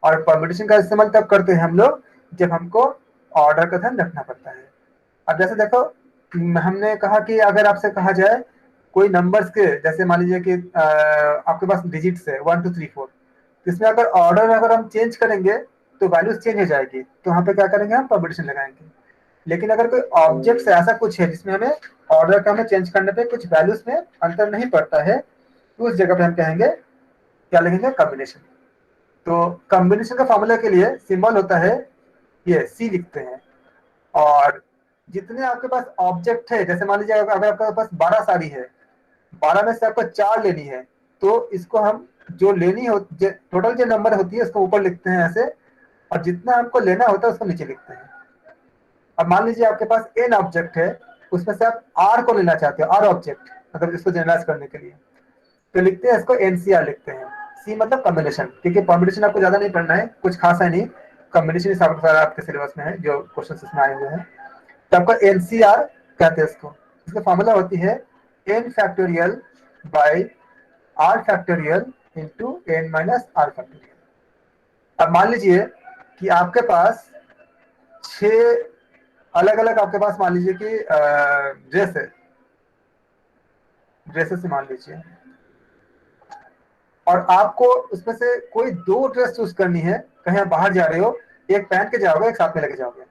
और परम्यूटेशन का इस्तेमाल तब करते हैं हम लोग जब हमको ऑर्डर का ध्यान रखना पड़ता है। अब जैसे देखो हमने कहा कि अगर आपसे कहा जाए कोई नंबर्स के, जैसे मान लीजिए कि आपके पास डिजिट्स है 1 2 3 4, इसमें अगर ऑर्डर अगर हम चेंज करेंगे तो वैल्यूज चेंज हो जाएगी, तो वहाँ पे क्या करेंगे हम परम्यूटेशन लगाएंगे। लेकिन अगर कोई ऑब्जेक्ट ऐसा कुछ है जिसमें हमें ऑर्डर का हमें चेंज करने पे कुछ वैल्यूज में अंतर नहीं पड़ता है, तो उस जगह पे हम कहेंगे क्या लिखेंगे कॉम्बिनेशन। तो कॉम्बिनेशन का फॉर्मूला के लिए सिंबल होता है ये सी लिखते हैं। और जितने आपके पास ऑब्जेक्ट है, जैसे मान लीजिए अगर आपके पास 12 साड़ी है, 12 में से आपको 4 लेनी है, तो इसको हम जो लेनी हो टोटल जो नंबर होती है उसको ऊपर लिखते हैं ऐसे, और जितना हमको लेना होता है उसको नीचे लिखते हैं। अब मान लीजिए आपके पास n ऑब्जेक्ट है, उसमें से आप r को लेना चाहते हो, r ऑब्जेक्ट मतलब इसको जनरलाइज करने के लिए, तो लिखते हैं इसको NCR लिखते हैं। C मतलब कॉम्बिनेशन, क्योंकि कॉम्बिनेशन आपको ज्यादा नहीं पढ़ना है, कुछ खास है नहीं, कॉम्बिनेशन सारा आपके सिलेबस में है जो क्वेश्चन इसमें आए हुए हैं। तो आपको NCR कहते हैं इसको। इसका फॉर्मूला होती है n factorial by r factorial into n minus r factorial. अब मान लीजिए कि आपके पास 6 अलग अलग आपके पास मान लीजिए कि ड्रेस है, ड्रेसेस मान लीजिए, और आपको उसमें से कोई 2 ड्रेस चूज करनी है, कहीं आप बाहर जा रहे हो, एक पहन के जाओगे एक साथ में लेके जाओगे।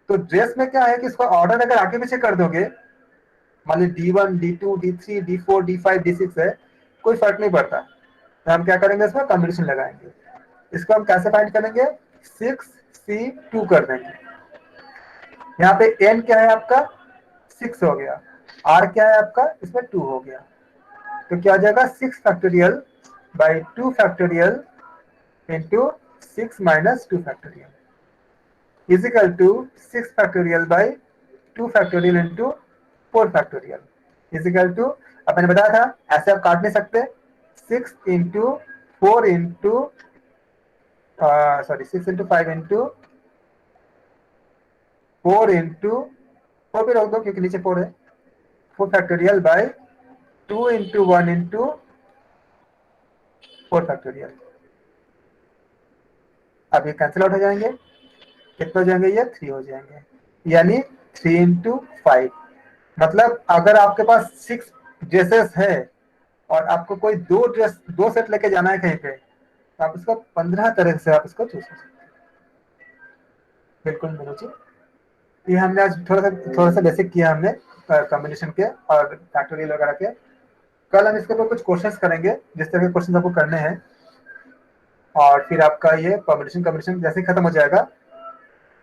तो ड्रेस में क्या है कि इसका ऑर्डर अगर आगे पीछे कर दोगे, मान लीजिए D1 D2 D3 D4 D5 D6 है, कोई फर्क नहीं पड़ता। तो हम क्या करेंगे इसमें कॉम्बिनेशन लगाएंगे। इसको हम कैसे फाइंड करेंगे, 6C2 कर देंगे। यहाँ पे n क्या है आपका 6 हो गया, r क्या है आपका इसमें 2 हो गया, तो क्या आ जाएगा 6 factorial by 2 factorial into 6 minus 2 factorial is equal to 6 factorial by 2 factorial into 4 factorial is equal to, अब मैंने बताया था ऐसे आप काट नहीं सकते, 6 into 4 into sorry 6 into 5 into 4 into 4 भी रख दो क्योंकि नीचे 4 है, 4 factorial by 2 into 1 into 4 factorial. अब ये कैंसिल आउट हो जाएंगे, कितने हो जाएंगे ये 3 हो जाएंगे, यानी 3 इंटू 5। मतलब अगर आपके पास 6 ड्रेसेस है और आपको कोई 2 सेट लेके जाना है कहीं पे, तो आप इसको 15 तरह से आप इसको चूज कर सकते हैं। बिल्कुल मीनू जी, ये हमने आज थोड़ा सा बेसिक किया हमने कॉम्बिनेशन के और फैक्टोरियल वगैरह के। कल हम इसके ऊपर कुछ क्वेश्चंस करेंगे, जिस तरह के क्वेश्चंस आपको करने हैं, और फिर आपका ये कॉम्बिनेशन जैसे ही खत्म हो जाएगा,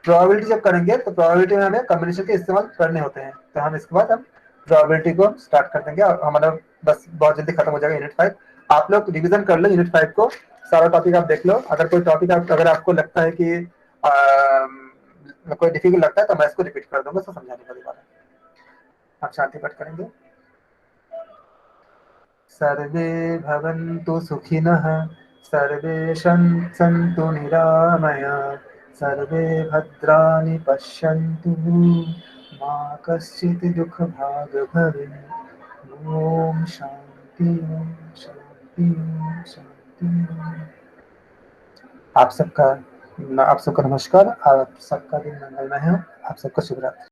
प्रोबेबिलिटी जब करेंगे तो प्रोबेबिलिटी में हमें कॉम्बिनेशन के इस्तेमाल करने होते हैं, तो हम इसके बाद हम प्रोबेबिलिटी को स्टार्ट कर देंगे और हमारा बस बहुत जल्दी खत्म हो जाएगा यूनिट 5। आप लोग रिवीजन कर लो यूनिट 5 को, सारा टॉपिक आप देख लो। अगर कोई टॉपिक अगर आपको लगता है कि कोई डिफिकल्ट लगता है तो मैं इसको रिपीट कर दूंगा, तो समझाने का दोबारा। आप शांति पाठ करेंगे। सर्वे भवन्तु सुखिनः, सर्वे सन्तु निरामयाः, सर्वे भद्राणि पश्यन्तु, मा कश्चित् दुःखभाग् भवेत्। ओम शांति शांति शांति। आप सबका नमस्कार, आप सबका दिन मंगलमय हो, आप सबको शुभ रात्रि।